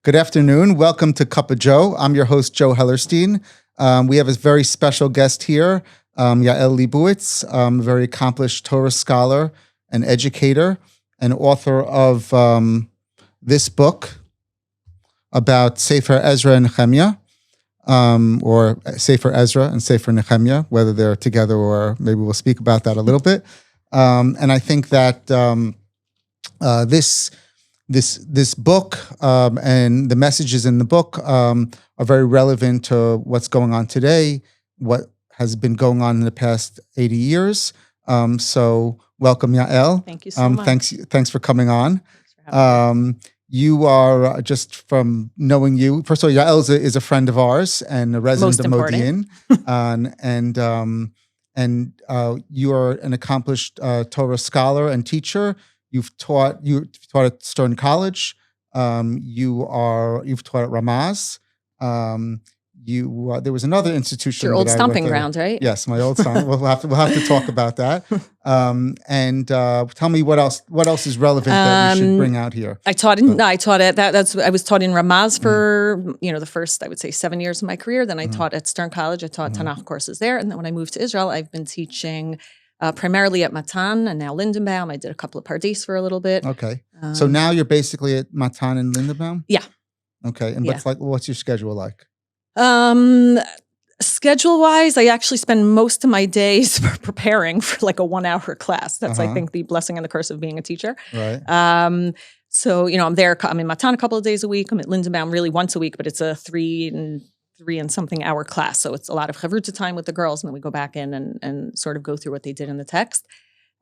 Good afternoon. Welcome to Cup of Joe. I'm your host, Joe Hellerstein. We have a very special guest here, Yael Leibowitz, a very accomplished Torah scholar and educator and author of this book about Sefer Ezra and Nechemia, or Sefer Ezra and Sefer Nechemia, whether they're together or maybe we'll speak about that a little bit. And I think that this book and the messages in the book are very relevant to what's going on today, what has been going on in the past 80 years. So welcome, Yael. Thank you so much. Thanks for coming on. Thanks for having me. You are, just from knowing you, first of all, Yael is a friend of ours and a resident of Modi'in. And you are an accomplished Torah scholar and teacher. You've taught at Stern College. You've taught at Ramaz. There was another institution. Your old stomping ground, right? Yes, my old stomping. We'll have to talk about that. And tell me what else is relevant that you should bring out here. I was taught in Ramaz for the first, I would say, 7 years of my career. Then I taught at Stern College. I taught Tanakh courses there, and then when I moved to Israel, I've been teaching primarily at Matan and now Lindenbaum. I did a couple of Pardes for a little bit. Okay. So now you're basically at Matan and Lindenbaum? Yeah. Okay. And what's your schedule like? Schedule-wise, I actually spend most of my days preparing for like a 1-hour class. That's, I think, the blessing and the curse of being a teacher. Right. So, I'm in Matan a couple of days a week. I'm at Lindenbaum really once a week, but it's a three and something hour class. So it's a lot of chavruta time with the girls, and then we go back in and sort of go through what they did in the text.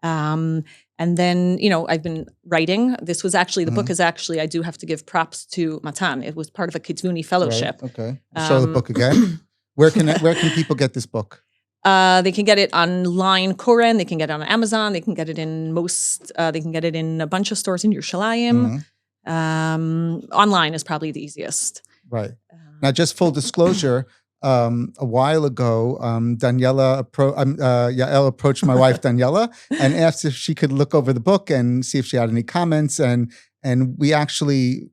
And then, I've been writing. This was actually, the book is actually, I do have to give props to Matan. It was part of a Kitzvuni fellowship. Right. Okay. Show the book again. Where can people get this book? They can get it online, Koren. They can get it on Amazon. They can get it in they can get it in a bunch of stores in Yerushalayim. Online is probably the easiest. Right. Now, just full disclosure, a while ago, Yael approached my wife, Daniela, and asked if she could look over the book and see if she had any comments. And we actually,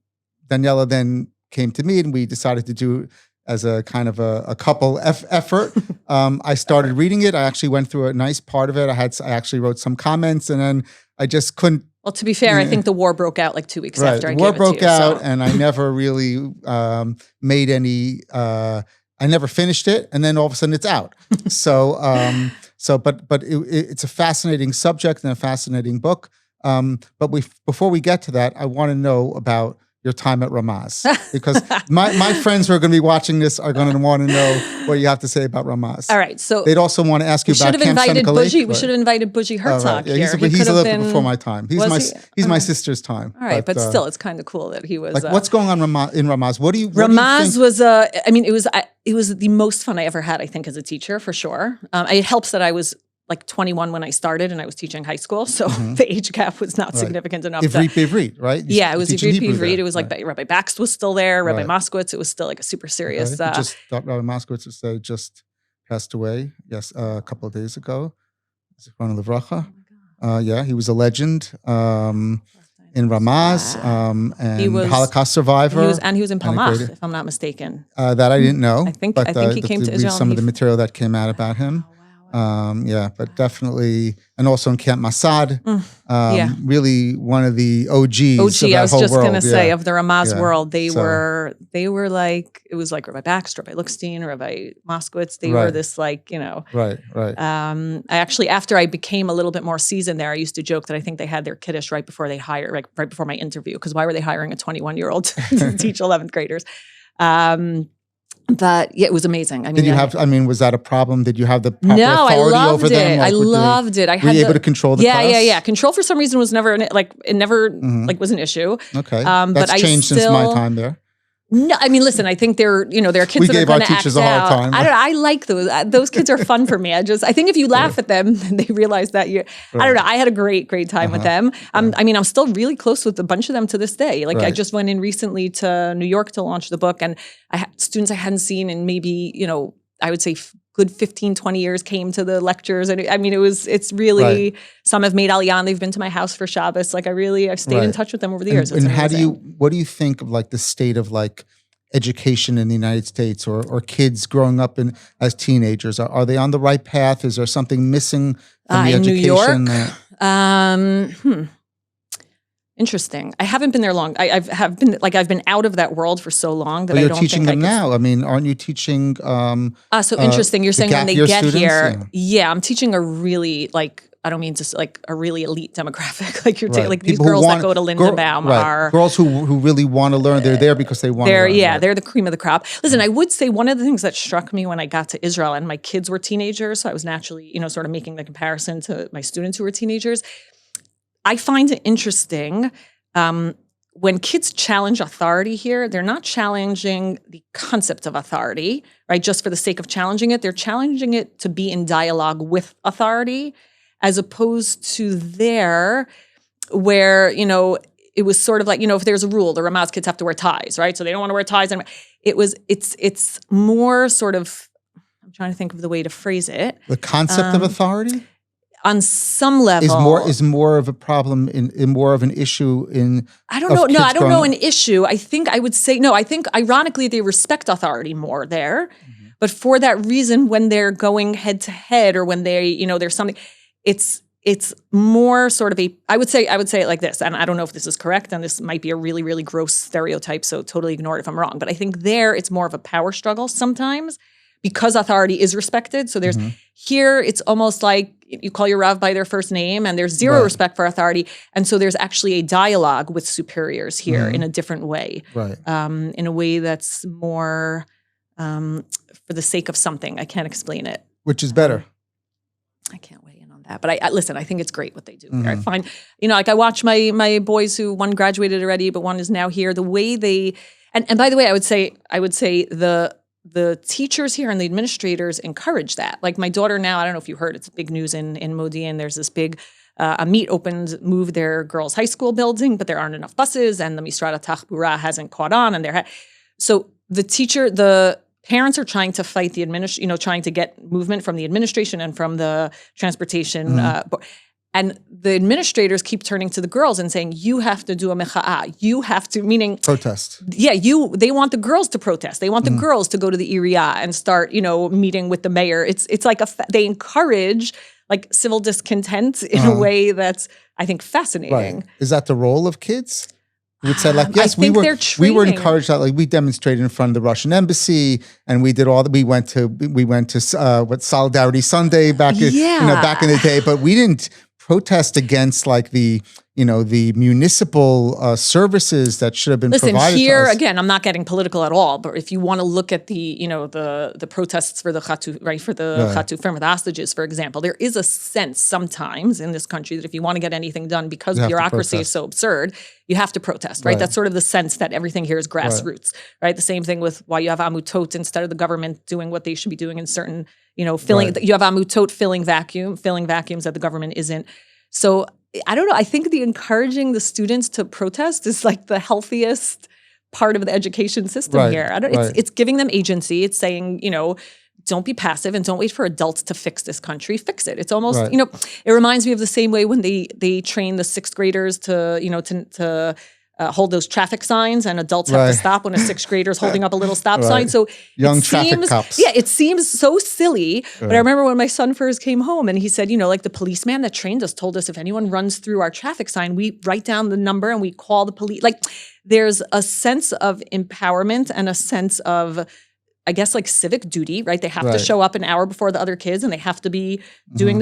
Daniela then came to me, and we decided to do as a kind of a couple effort. I started reading it. I actually went through a nice part of it. I actually wrote some comments, and then I just couldn't. Well, to be fair, I think the war broke out like 2 weeks after I gave it to you. War broke out, and I never really made any. I never finished it, and then all of a sudden it's out. But it's a fascinating subject and a fascinating book. But before we get to that, I want to know about your time at Ramaz, because my friends who are going to be watching this are going to want to know what you have to say about Ramaz. All right, so they'd also want to ask you about Camp Seneca Lake. We should have invited Bougie Herzog here. He's a little bit before my time. He's my sister's time. All right, but still, it's kind of cool that he was. What's going on in Ramaz? Ramaz was it was the most fun I ever had, I think, as a teacher, for sure. It helps that I was like 21 when I started, and I was teaching high school, so the age gap was not significant enough. Ivrit, right? Yeah, it was Ivrit. It was like Rabbi Bakst was still there, Rabbi Moskowitz. It was still like a super serious. Rabbi Moskowitz just passed away. Yes, a couple of days ago. Zichrono Livracha. Yeah, he was a legend in Ramaz, and he was Holocaust survivor. He was in Palmach, if I'm not mistaken. That I didn't know. I think he came to Israel. Some of the material that came out about him. But definitely, and also in Camp Masad, really one of the OGs. I was just going to say, of the Ramaz world, they were like, it was like Rabbi Bakst, Rabbi Luxstein, Rabbi Moskowitz. They were this like, Right. I actually, after I became a little bit more seasoned there, I used to joke that I think they had their kiddush right before they hired, like right before my interview, because why were they hiring a 21-year-old to teach 11th graders? But yeah, it was amazing. Was that a problem? Did you have the proper authority over them? I loved it. Were you able to control the class? Yeah. Control for some reason was never was an issue. Okay. That's changed since my time there. No, listen, I think there are kids that are going to act out. We gave our teachers a hard time. I like those. Those kids are fun for me. I think if you laugh at them, they realize that I don't know. I had a great time with them. I'm still really close with a bunch of them to this day. I just went in recently to New York to launch the book, and I had students I hadn't seen in maybe, I would say good 15, 20 years came to the lectures. And I mean, it's really, some have made Aliyah and they've been to my house for Shabbos. Like I've stayed in touch with them over the years. And what do you think of like the state of like education in the United States or kids growing up as teenagers? Are they on the right path? Is there something missing from the in education? New York? Interesting. I haven't been there long. I've been out of that world for so long that I don't think you're teaching them now. I mean, aren't you teaching? So interesting. You're saying when they get students? here. Yeah, I'm teaching a really I don't mean just like a really elite demographic. Like you're like these girls that go to Lindenbaum are girls who really want to learn. They're there because they want to learn. Yeah, they're the cream of the crop. Listen, I would say one of the things that struck me when I got to Israel and my kids were teenagers, so I was naturally, sort of making the comparison to my students who were teenagers. I find it interesting when kids challenge authority here, they're not challenging the concept of authority, right? Just for the sake of challenging it. They're challenging it to be in dialogue with authority, as opposed to there where, it was sort of like, if there's a rule, the Ramaz kids have to wear ties, right? So they don't want to wear ties. And it's more sort of, I'm trying to think of the way to phrase it. The concept of authority? On some level is more of a problem in more of an issue in. I don't know. No, I don't know an issue. I think I would say no. I think ironically they respect authority more there, but for that reason, when they're going head to head or when they there's something, it's more sort of a. I would say it like this, and I don't know if this is correct, and this might be a really really gross stereotype. So totally ignore it if I'm wrong. But I think there it's more of a power struggle sometimes because authority is respected. So there's here it's almost like. You call your Rav by their first name and there's zero respect for authority. And so there's actually a dialogue with superiors here in a different way. Right. In a way that's more for the sake of something. I can't explain it. Which is better? I can't weigh in on that. But I listen, I think it's great what they do here. I find, like I watch my boys who one graduated already, but one is now here. The way they, and by the way, I would say the teachers here and the administrators encourage that. Like my daughter now, I don't know if you heard, it's big news in Modi'in. There's this big, Amit moved their girls' high school building, but there aren't enough buses and the Misrad HaTachbura hasn't caught on. And so the parents are trying to fight the trying to get movement from the administration and from the transportation board. And the administrators keep turning to the girls and saying, you have to do a mecha'ah. You have to, meaning... Protest. Yeah, they want the girls to protest. They want the girls to go to the Iriyah and start, meeting with the mayor. It's like they encourage like civil discontent in a way that's, I think, fascinating. Right. Is that the role of kids? We would say like, yes, we were encouraged that like we demonstrated in front of the Russian embassy and we did we went to Solidarity Sunday back in the day, but we didn't protest against like the municipal services that should have been provided here, to us. Again, I'm not getting political at all, but if you want to look at the protests for the Chatu, right, for the Chatu, for the hostages, for example, there is a sense sometimes in this country that if you want to get anything done because bureaucracy is so absurd, you have to protest, right? That's sort of the sense that everything here is grassroots, right? The same thing with why you have amutot instead of the government doing what they should be doing in certain, you have amutot filling vacuums that the government isn't. So I don't know. I think encouraging the students to protest is like the healthiest part of the education system here. It's giving them agency. It's saying, don't be passive and don't wait for adults to fix this country. Fix it. It's almost, it reminds me of the same way when they train the sixth graders to hold those traffic signs and adults have to stop when a sixth grader is holding up a little stop sign. So young traffic cops. Yeah, it seems so silly. But I remember when my son first came home and he said, like the policeman that trained us told us if anyone runs through our traffic sign, we write down the number and we call the police. Like there's a sense of empowerment and a sense of, I guess, like civic duty, right? They have to show up an hour before the other kids and they have to be doing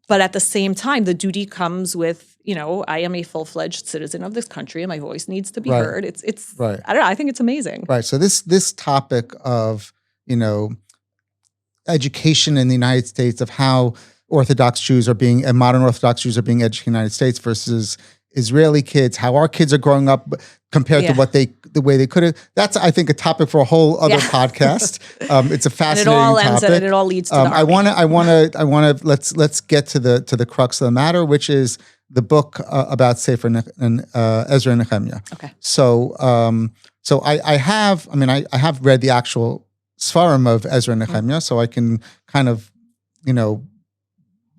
but at the same time, the duty comes with, I am a full-fledged citizen of this country and my voice needs to be heard. It's I don't know, I think it's amazing. Right. So this topic of, education in the United States, of how Orthodox Jews are being, and modern Orthodox Jews are being educated in the United States versus Israeli kids, how our kids are growing up compared to the way they could have. That's, I think, a topic for a whole other podcast. It's a fascinating topic. And it all leads to the I want to let's get to the crux of the matter, which is the book about Ezra and Nechemia. Okay. So I have read the actual Sfarim of Ezra and Nechemia, so I can kind of,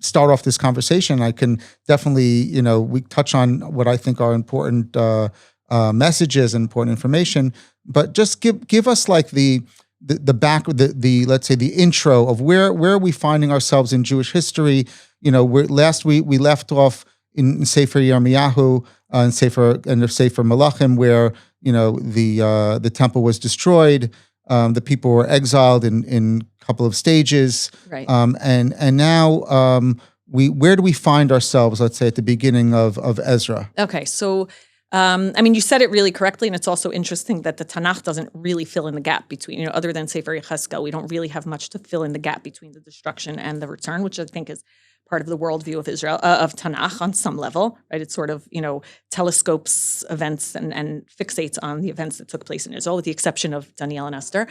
start off this conversation. I can definitely, we touch on what I think are important messages and important information, but just give us like the let's say the intro of where are we finding ourselves in Jewish history. Last week we left off in Sefer Yirmiyahu and the Sefer Malachim, where the temple was destroyed, the people were exiled in a couple of stages, right? And now where do we find ourselves? Let's say at the beginning of Ezra. Okay, so. You said it really correctly, and it's also interesting that the Tanakh doesn't really fill in the gap between, other than Sefer Yechezkel, we don't really have much to fill in the gap between the destruction and the return, which I think is part of the worldview of Israel, of Tanakh on some level, right? It sort of, telescopes events and fixates on the events that took place in Israel, with the exception of Daniel and Esther.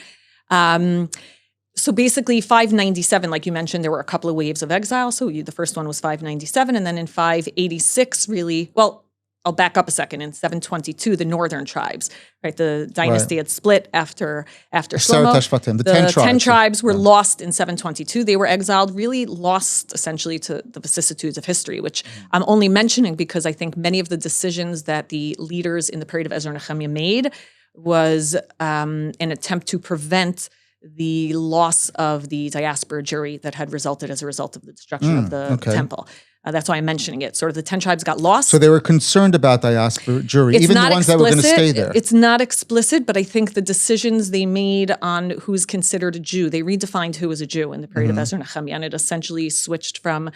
So basically 597, like you mentioned, there were a couple of waves of exile. So the first one was 597, and then in 586, I'll back up a second. In 722, the northern tribes, right? The dynasty had split after Shlomo. The 10 tribes were lost in 722. They were exiled, really lost essentially to the vicissitudes of history, which I'm only mentioning because I think many of the decisions that the leaders in the period of Ezra and Nechemia made was an attempt to prevent the loss of the diaspora Jewry that had resulted as a result of the destruction of the temple. That's why I'm mentioning it. Sort of the 10 tribes got lost. So they were concerned about diaspora Jewry, even the ones that were going to stay there. It's not explicit, but I think the decisions they made on who's considered a Jew, they redefined who was a Jew in the period of Ezra and Nechemia, and it essentially switched from,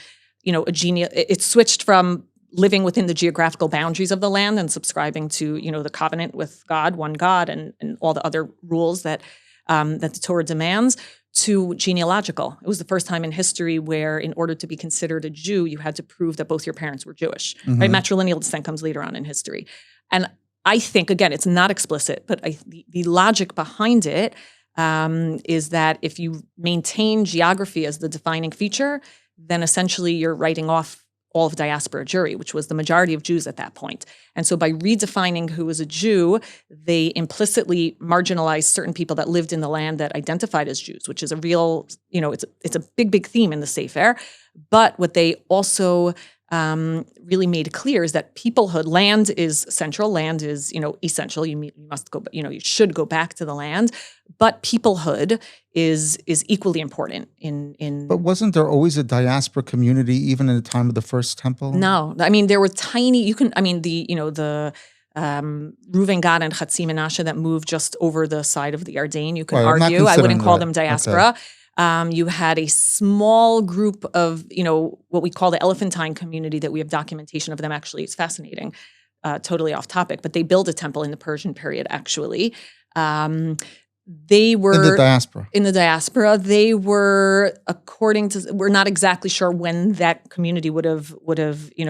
it switched from living within the geographical boundaries of the land and subscribing to, the covenant with God, one God, and all the other rules that the Torah demands, to genealogical. It was the first time in history where, in order to be considered a Jew, you had to prove that both your parents were Jewish. Right? Matrilineal descent comes later on in history. And I think, again, it's not explicit, but the logic behind it is that if you maintain geography as the defining feature, then essentially you're writing off all of diaspora Jewry, which was the majority of Jews at that point. And so by redefining who was a Jew, they implicitly marginalized certain people that lived in the land that identified as Jews, which is a real, it's a big, big theme in the Sefer. But what they also really made clear is that peoplehood, land is central, land is, essential. You must go, you should go back to the land, but peoplehood is equally important in. But wasn't there always a diaspora community even in the time of the first temple? No, there were tiny. The Reuven, Gad, and Chatzi Menashe that moved just over the side of the Yarden. You could argue. I wouldn't call them diaspora. Okay. You had a small group of, what we call the Elephantine community that we have documentation of them. Actually, it's fascinating. Totally off topic, but they built a temple in the Persian period. Actually, they were in the diaspora. They were, we're not exactly sure when that community would have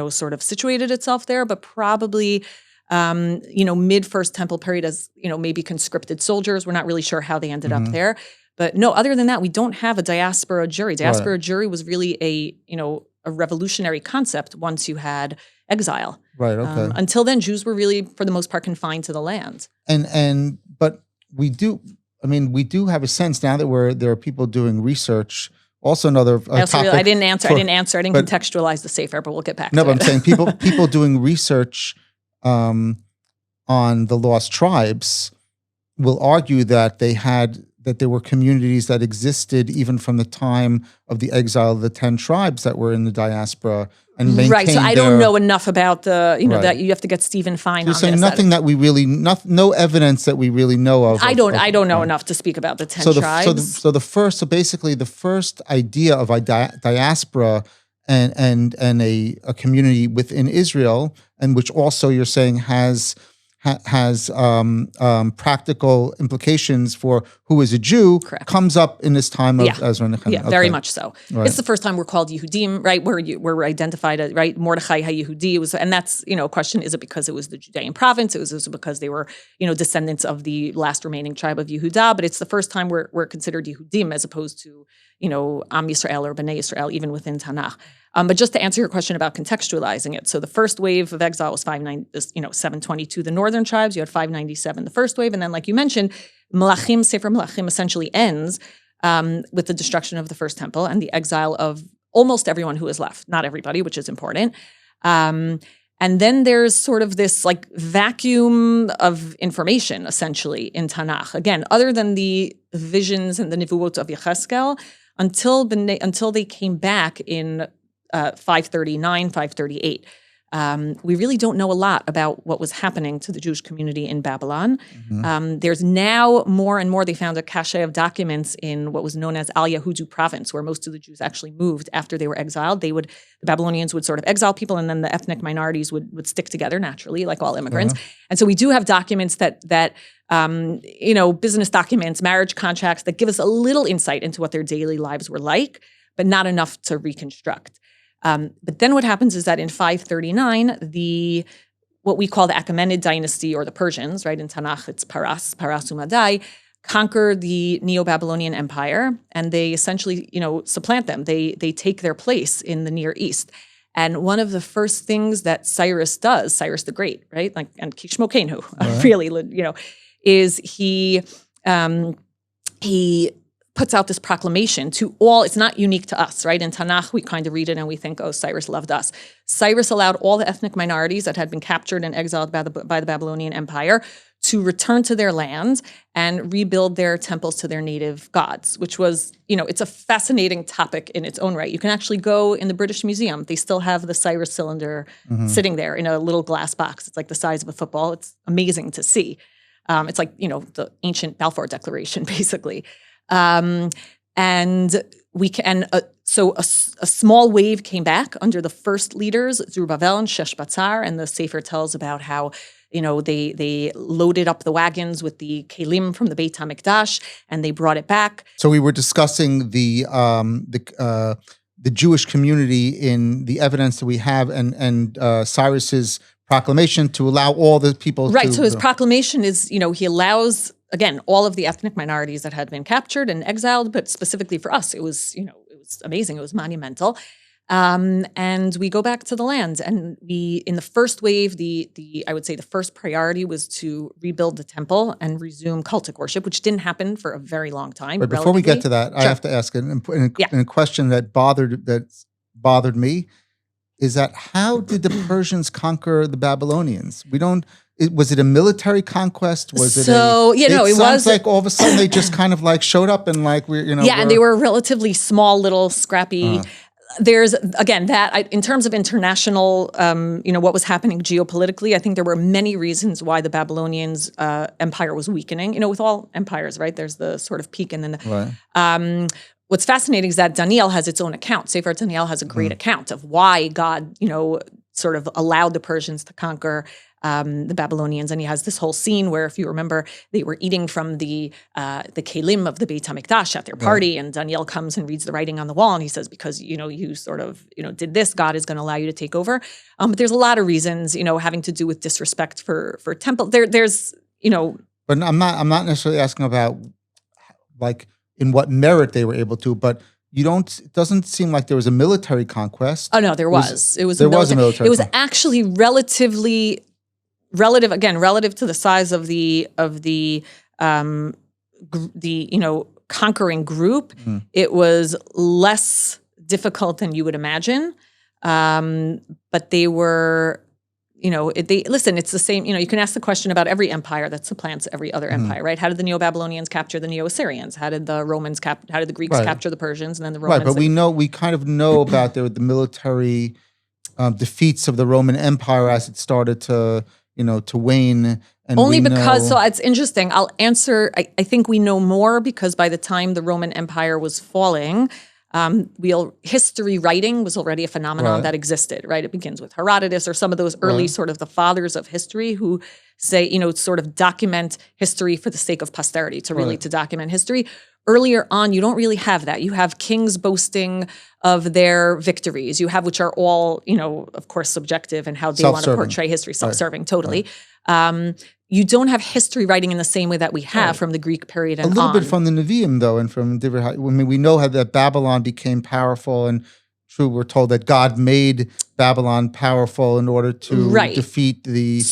sort of situated itself there, but probably. Mid First Temple period as, maybe conscripted soldiers. We're not really sure how they ended up there. But no, other than that, we don't have a diaspora Jewry. Diaspora Jewry was really a revolutionary concept once you had exile. Right, okay. Until then, Jews were really, for the most part, confined to the land. But we do have a sense now that there are people doing research. Also another topic. I didn't answer. I didn't contextualize the Sefer, but we'll get back to it. No, but I'm saying people doing research on the lost tribes will argue that there were communities that existed even from the time of the exile of the 10 tribes that were in the diaspora and maintained. Right. So I don't know enough about that you have to get Stephen Fine on. You're saying nothing that we really, no evidence that we really know of. I don't know enough to speak about the 10 tribes. So basically the first idea of a diaspora and a community within Israel, and which also you're saying has practical implications for who is a Jew. Correct. Comes up in this time of Ezra and Nechemia. Yeah, very much so. Right. It's the first time we're called Yehudim, right? We're identified as, right, Mordechai HaYehudi. And that's, a question, is it because it was the Judean province? It was because they were, descendants of the last remaining tribe of Yehuda. But it's the first time we're considered Yehudim as opposed to, Am Yisrael or Bnei Yisrael, even within Tanakh. But just to answer your question about contextualizing it, so the first wave of exile was 722, the northern tribes. You had 597, the first wave, and then, like you mentioned, Melachim, Sefer Melachim essentially ends with the destruction of the first temple and the exile of almost everyone who is left. Not everybody, which is important. And then there's sort of this like vacuum of information, essentially, in Tanakh. Again, other than the visions and the nivuot of Yecheskel, until they came back in 539, 538. We really don't know a lot about what was happening to the Jewish community in Babylon. There's now more and more, they found a cache of documents in what was known as Al Yahudu province, where most of the Jews actually moved after they were exiled. The Babylonians would sort of exile people, and then the ethnic minorities would stick together naturally, like all immigrants. And so we do have documents that business documents, marriage contracts that give us a little insight into what their daily lives were like, but not enough to reconstruct. But then what happens is that in 539, what we call the Achaemenid dynasty, or the Persians, right? In Tanakh, it's Paras Umadai, conquer the Neo-Babylonian Empire, and they essentially, supplant them. They take their place in the Near East. And one of the first things that Cyrus does, Cyrus the Great, right? Like, and Kishmokenu, really, is he puts out this proclamation to all. It's not unique to us, right? In Tanakh, we kind of read it and we think, oh, Cyrus loved us. Cyrus allowed all the ethnic minorities that had been captured and exiled by the Babylonian Empire to return to their land and rebuild their temples to their native gods, which was, it's a fascinating topic in its own right. You can actually go in the British Museum. They still have the Cyrus cylinder sitting there in a little glass box. It's like the size of a football. It's amazing to see. It's like, the ancient Balfour Declaration, basically. And we can, so a small wave came back under the first leaders, Zerubbabel and Sheshbatzar, and the Sefer tells about how, they loaded up the wagons with the kelim from the Beit HaMikdash, and they brought it back. So we were discussing the Jewish community in the evidence that we have, and Cyrus's proclamation to allow all the people to... Right, so his proclamation is, he allows... Again, all of the ethnic minorities that had been captured and exiled, but specifically for us, it was amazing. It was monumental. And we go back to the land, and in the first wave, I would say the first priority was to rebuild the temple and resume cultic worship, which didn't happen for a very long time. But before we get to that, I have to ask a question that bothered me. Is that how did the Persians conquer the Babylonians? Was it a military conquest? It sounds like all of a sudden they just kind of like showed up and like and they were relatively small, little scrappy. There's again that in terms of international, what was happening geopolitically, I think there were many reasons why the Babylonians' empire was weakening. With all empires, right? There's the sort of peak and then. What's fascinating is that Daniel has its own account. Sefer Daniel has a great account of why God, sort of allowed the Persians to conquer the Babylonians. And he has this whole scene where, if you remember, they were eating from the kelim of the Beit HaMikdash at their party, and Daniel comes and reads the writing on the wall, and he says, because, you sort of, did this, God is going to allow you to take over. But there's a lot of reasons, having to do with disrespect for temple. There's. But I'm not necessarily asking about, like, in what merit they were able to, but it doesn't seem like there was a military conquest. Oh no, there was. It was a military. It was actually relative to the size of the conquering group. It was less difficult than you would imagine. But they were, it's the same, you can ask the question about every empire that supplants every other empire, right? How did the Neo-Babylonians capture the Neo-Assyrians? How did the Greeks capture the Persians, and then the Romans? Right, but we kind of know about the military defeats of the Roman Empire as it started to wane. And so it's interesting. I'll answer, I think we know more because by the time the Roman Empire was falling, history writing was already a phenomenon that existed, right? It begins with Herodotus or some of those early sort of the fathers of history who say, sort of document history for the sake of posterity, to document history. Earlier on, you don't really have that. You have kings boasting of their victories. You have, which are all, of course, subjective and how they want to portray history, self-serving, totally. You don't have history writing in the same way that we have from the Greek period and on. A little bit from the Nevi'im, though, and from different. we know how that Babylon became powerful, and true, we're told that God made Babylon powerful in order to defeat the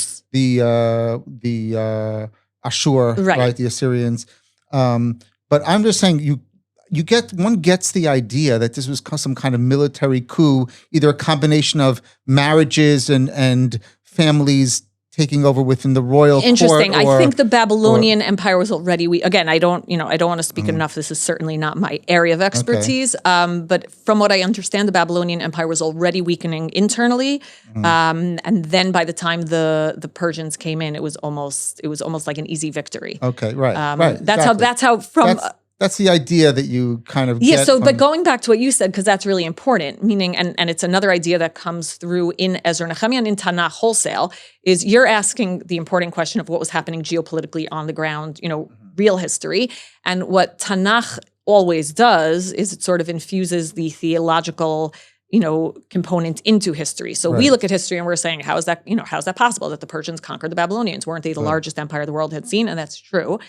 Ashur, right? The Assyrians. But I'm just saying one gets the idea that this was some kind of military coup, either a combination of marriages and families taking over within the royal Interesting. court. I think the Babylonian Empire was already weak. Again, I don't want to speak enough. This is certainly not my area of expertise. Okay. But from what I understand, the Babylonian Empire was already weakening internally. And then by the time the Persians came in, it was almost like an easy victory. Okay, right. Right. That's how That's the idea that you kind of get. So, but going back to what you said, because that's really important, meaning, and it's another idea that comes through in Ezra and Nechemia and in Tanakh wholesale, is you're asking the important question of what was happening geopolitically on the ground, real history. And what Tanakh always does is it sort of infuses the theological component into history. So we look at history and we're saying, how's that possible that the Persians conquered the Babylonians? Weren't they the largest empire the world had seen? And that's true.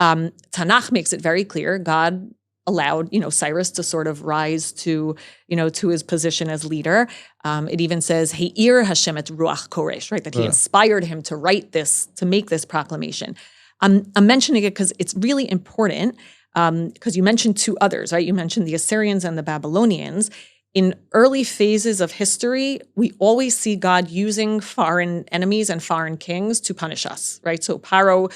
Tanakh makes it very clear God allowed, Cyrus to sort of rise to his position as leader. It even says, He'ir Hashem et ruach koresh, right? That he inspired him to write this, to make this proclamation. I'm mentioning it because it's really important because you mentioned two others, right? You mentioned the Assyrians and the Babylonians. In early phases of history, we always see God using foreign enemies and foreign kings to punish us, right? So Paro,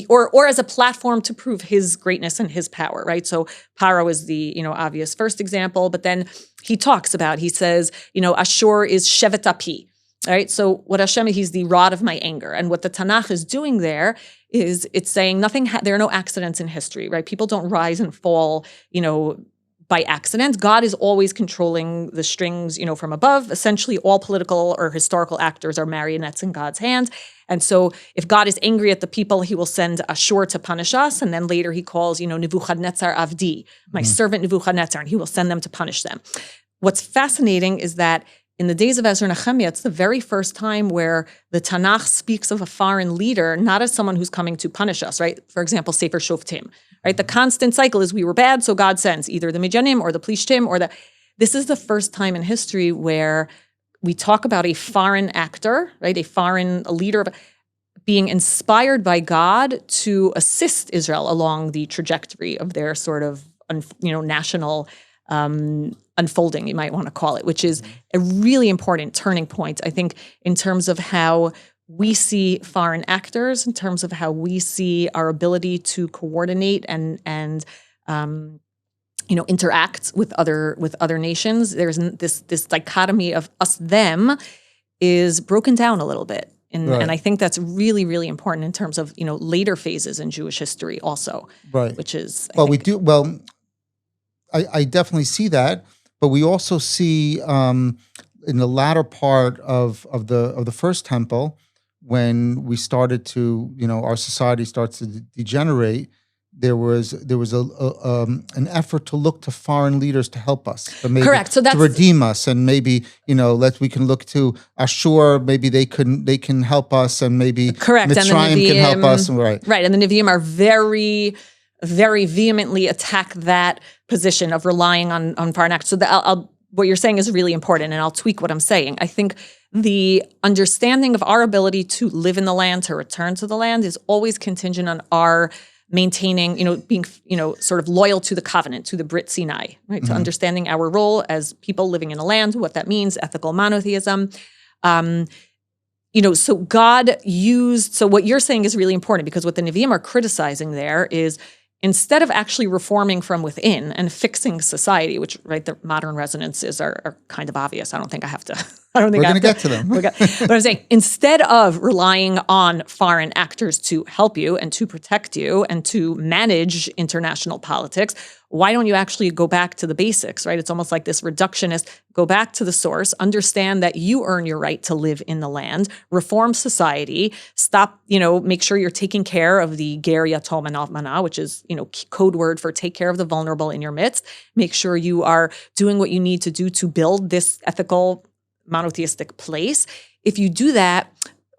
or as a platform to prove his greatness and his power, right? So Paro is the, obvious first example, but then he says, Ashur is Shevet Api, right? So what Hashem, he's the rod of my anger. And what the Tanakh is doing there is it's saying there are no accidents in history, right? People don't rise and fall, by accident. God is always controlling the strings, from above. Essentially, all political or historical actors are marionettes in God's hand. And so if God is angry at the people, he will send Ashur to punish us. And then later he calls, Nebuchadnezzar Avdi, my servant Nebuchadnezzar, and he will send them to punish them. What's fascinating is that in the days of Ezra and Nechemia, it's the very first time where the Tanakh speaks of a foreign leader, not as someone who's coming to punish us, right? For example, Sefer Shoftim, right? The constant cycle is we were bad, so God sends either the Midianim or the Plishtim This is the first time in history where we talk about a foreign actor, right? A leader being inspired by God to assist Israel along the trajectory of their sort of, national unfolding, you might want to call it, which is a really important turning point, I think, in terms of how we see foreign actors, in terms of how we see our ability to coordinate and interact with other nations. There's this dichotomy of us-them is broken down a little bit. And I think that's really, really important in terms of, later phases in Jewish history also. Right. Which is, I definitely see that. But we also see in the latter part of the first temple, when we started to, our society starts to degenerate, there was an effort to look to foreign leaders to help us, correct. So that's to redeem us, and maybe we can look to Ashur. Maybe they can help us, and maybe correct. Mitzrayim can help us. Right. And the Nevi'im are very, very vehemently attack that position of relying on foreign actors. So what you're saying is really important, and I'll tweak what I'm saying. I think the understanding of our ability to live in the land, to return to the land, is always contingent on our maintaining, being, sort of loyal to the covenant, to the Brit Sinai, right? To understanding our role as people living in a land, what that means, ethical monotheism. So God used, so what you're saying is really important, because what the Nevi'im are criticizing there is, instead of actually reforming from within and fixing society, which, right, the modern resonances are kind of obvious. I don't think I have to. We're going to get to them. But I'm saying, instead of relying on foreign actors to help you and to protect you and to manage international politics, why don't you actually go back to the basics, right? It's almost like this reductionist, go back to the source, understand that you earn your right to live in the land, reform society, stop, make sure you're taking care of the ger yatom and almana, which is, code word for take care of the vulnerable in your midst. Make sure you are doing what you need to do to build this ethical monotheistic place. If you do that,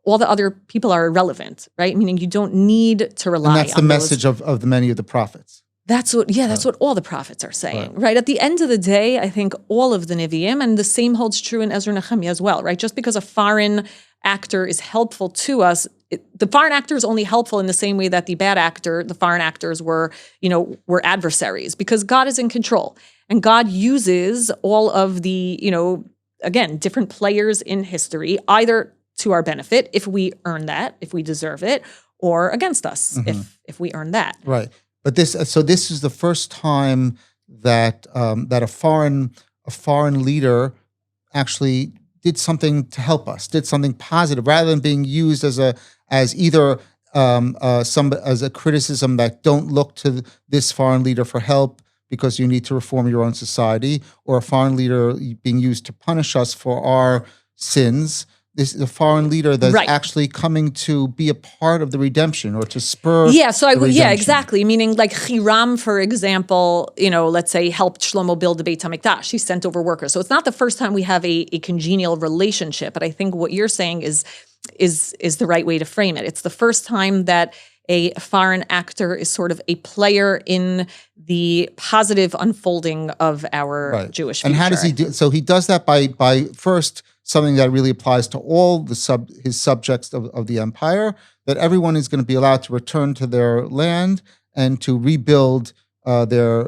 all the other people are irrelevant, right? Meaning you don't need to rely on And that's the message of many of the prophets. That's what all the prophets are saying, right? At the end of the day, I think all of the Nevi'im, and the same holds true in Ezra and Nechemia as well, right? Just because a foreign actor is helpful to us the foreign actor is only helpful in the same way that the foreign actors were adversaries, because God is in control. And God uses all of the, again, different players in history, either to our benefit, if we earn that, if we deserve it, or against us, if we earn that. Right. But this is the first time that that a foreign leader actually did something to help us, did something positive, rather than being used as a criticism that don't look to this foreign leader for help because you need to reform your own society, or a foreign leader being used to punish us for our sins. This is a foreign leader that's actually coming to be a part of the redemption, or to spur. Yeah, exactly. Meaning, like Hiram, for example, let's say helped Shlomo build the Beit HaMikdash. He sent over workers. So it's not the first time we have a congenial relationship. But I think what you're saying is the right way to frame it. It's the first time that a foreign actor is sort of a player in the positive unfolding of our Jewish future. And how does he do? So he does that by first, something that really applies to all his subjects of the empire, that everyone is going to be allowed to return to their land and to rebuild their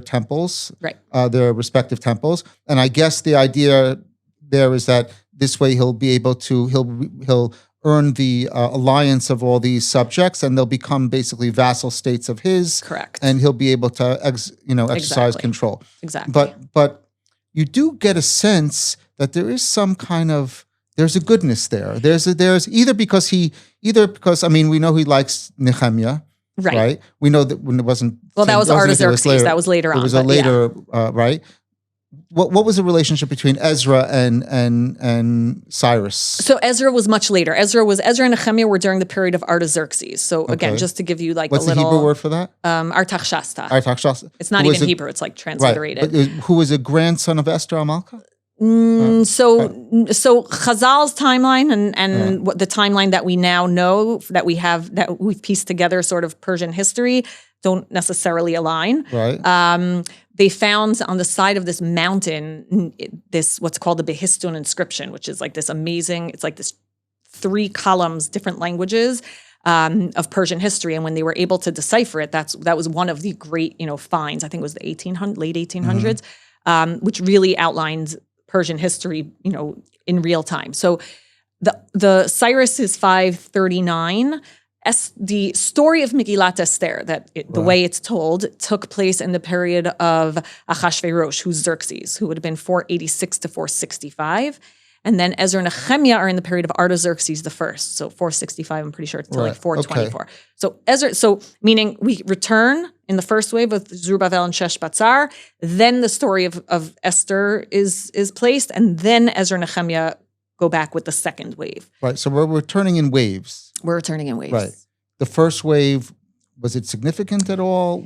temples, their respective temples. And I guess the idea there is that this way he'll be able to he'll earn the alliance of all these subjects, and they'll become basically vassal states of his. Correct. And he'll be able to exercise control. Exactly. But you do get a sense that there is some kind of, there's a goodness there. There's either because we know he likes Nechemia, right? We know that when it wasn't. Well, that was Artaxerxes. That was later on. It was right? What was the relationship between Ezra and Cyrus? So Ezra was much later. Ezra and Nechemia were during the period of Artaxerxes. So again, just to give you like what's a little. What's the Hebrew word for that? Artaxerxes. Artaxerxes. It's not even Hebrew. It's like transliterated. Right. Who was a grandson of Esther Amalka? So Chazal's timeline and what the timeline that we now know that we've pieced together, sort of Persian history, don't necessarily align. Right. They found on the side of this mountain this what's called the Behistun inscription, which is like this amazing. It's like this 3 columns, different languages of Persian history. And when they were able to decipher it, that was one of the great finds. I think it was the late 1800s, which really outlined Persian history, in real time. So the Cyrus is 539. The story of Megillat Esther, the way it's told, took place in the period of Achashverosh, who's Xerxes, who would have been 486 to 465. And then Ezra and Nechemia are in the period of Artaxerxes the first. So 465, I'm pretty sure, to like 424. Okay. So meaning we return in the first wave with Zerubbabel and Sheshbatzar, then the story of Esther is placed, and then Ezra and Nechemia go back with the second wave. Right, so we're returning in waves. We're returning in waves. Right. The first wave, was it significant at all?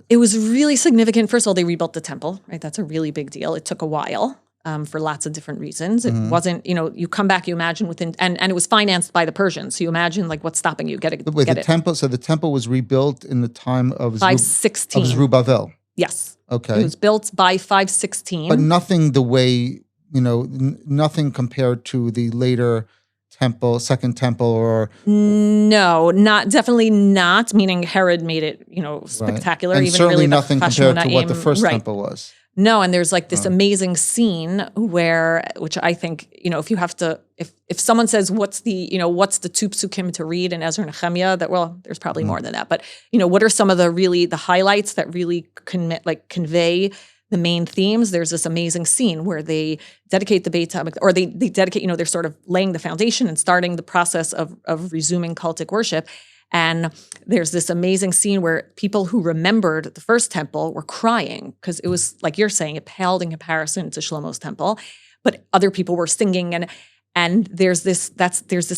It was really significant. First of all, they rebuilt the temple, right? That's a really big deal. It took a while. For lots of different reasons. It wasn't, you come back, you imagine and it was financed by the Persians. So you imagine like what's stopping you. The temple was rebuilt in the time of 516. Of Zerubbabel. Yes. Okay. It was built by 516. But nothing the way, nothing compared to the later temple, second temple, or no, definitely not. Meaning Herod made it, spectacular. And even certainly really nothing compared to what the first temple was. No, and there's like this amazing scene which I think, if someone says what's the 2 psukim to read in Ezra and Nechemia, there's probably more than that. But what are some of the highlights that really convey the main themes? There's this amazing scene where they dedicate the Beit HaMikdash, or they dedicate, they're sort of laying the foundation and starting the process of resuming cultic worship. And there's this amazing scene where people who remembered the first temple were crying because it was, like you're saying, it paled in comparison to Shlomo's temple. But other people were singing, and there's this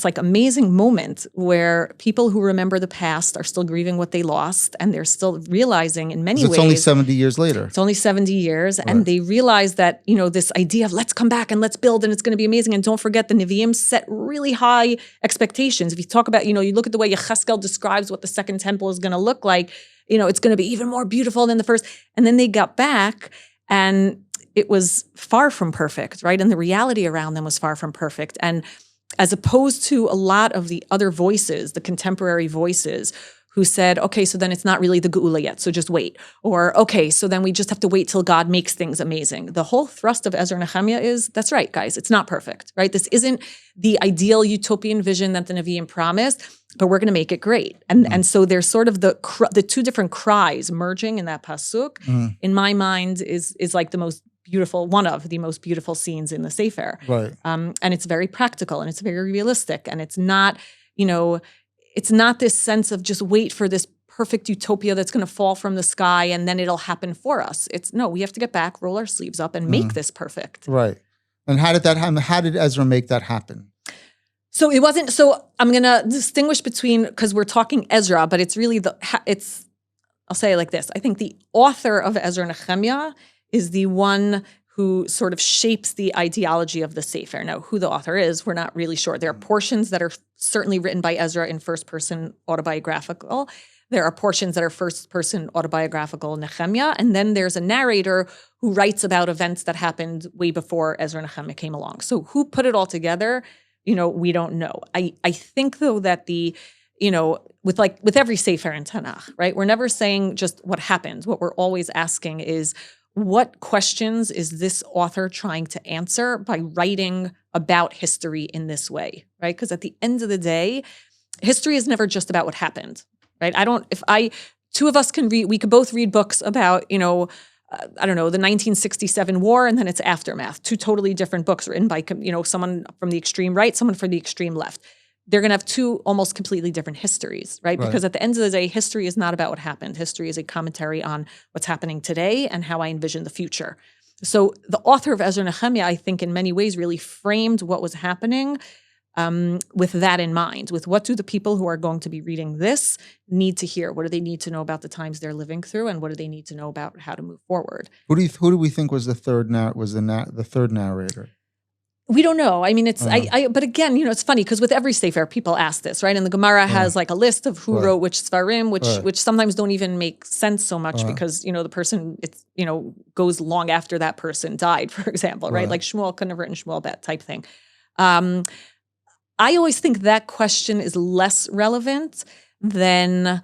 like amazing moment where people who remember the past are still grieving what they lost, and they're still realizing in many ways. It's only 70 years later. It's only 70 years, and they realize that this idea of let's come back and let's build and it's going to be amazing. And don't forget, the Nevi'im set really high expectations. If you talk about, you look at the way Yecheskel describes what the second temple is going to look like, it's going to be even more beautiful than the first. And then they got back, and it was far from perfect, right? And the reality around them was far from perfect. And as opposed to a lot of the other voices, the contemporary voices, who said, okay, so then it's not really the Geula yet, so just wait. Or, okay, so then we just have to wait till God makes things amazing. The whole thrust of Ezra and Nechemia is, that's right, guys, it's not perfect, right? This isn't the ideal utopian vision that the Nevi'im promised, but we're going to make it great. And so there's sort of the two different cries merging in that pasuk, in my mind, is like the most beautiful, one of the most beautiful scenes in the Sefer. Right. And it's very practical, and it's very realistic, and it's not, it's not this sense of just wait for this perfect utopia that's going to fall from the sky and then it'll happen for us. It's no, we have to get back, roll our sleeves up, and make this perfect. Right. And how did that happen? How did Ezra make that happen? So it wasn't, so I'm going to distinguish between, because we're talking Ezra, but it's really I'll say it like this. I think the author of Ezra and Nechemia is the one who sort of shapes the ideology of the Sefer. Now, who the author is, we're not really sure. There are portions that are certainly written by Ezra in first-person autobiographical. There are portions that are first-person autobiographical Nechemia, and then there's a narrator who writes about events that happened way before Ezra and Nechemia came along. So who put it all together, we don't know. I think, though, that with every Sefer in Tanakh, right, we're never saying just what happened. What we're always asking is, what questions is this author trying to answer by writing about history in this way, right? Because at the end of the day, history is never just about what happened, right? Two of us can read, we could both read books about, the 1967 war and then its aftermath. Two totally different books written by, someone from the extreme right, someone from the extreme left. They're going to have two almost completely different histories, right? Because at the end of the day, history is not about what happened. History is a commentary on what's happening today and how I envision the future. So the author of Ezra and Nechemia, I think, in many ways really framed what was happening with that in mind, with what do the people who are going to be reading this need to hear? What do they need to know about the times they're living through, and what do they need to know about how to move forward? Who do we think was the third narrator? We don't know. I mean, but again, it's funny because with every Sefer, people ask this, right? And the Gemara has like a list of who wrote which Svarim, which sometimes don't even make sense so much because, the person, goes long after that person died, for example, right? Like Shmuel couldn't have written Shmuel Bet type thing. I always think that question is less relevant than,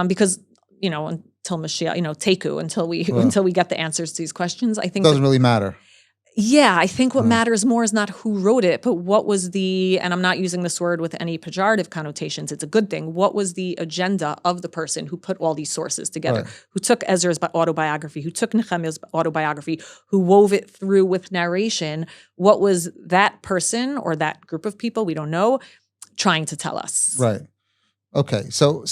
because, until Mashiach, Teku, until we get the answers to these questions, I think it doesn't really matter. Yeah, I think what matters more is not who wrote it, but what was and I'm not using this word with any pejorative connotations, it's a good thing. What was the agenda of the person who put all these sources together, who took Ezra's autobiography, who took Nehemiah's autobiography, who wove it through with narration? What was that person or that group of people, we don't know, trying to tell us? Right. Okay. So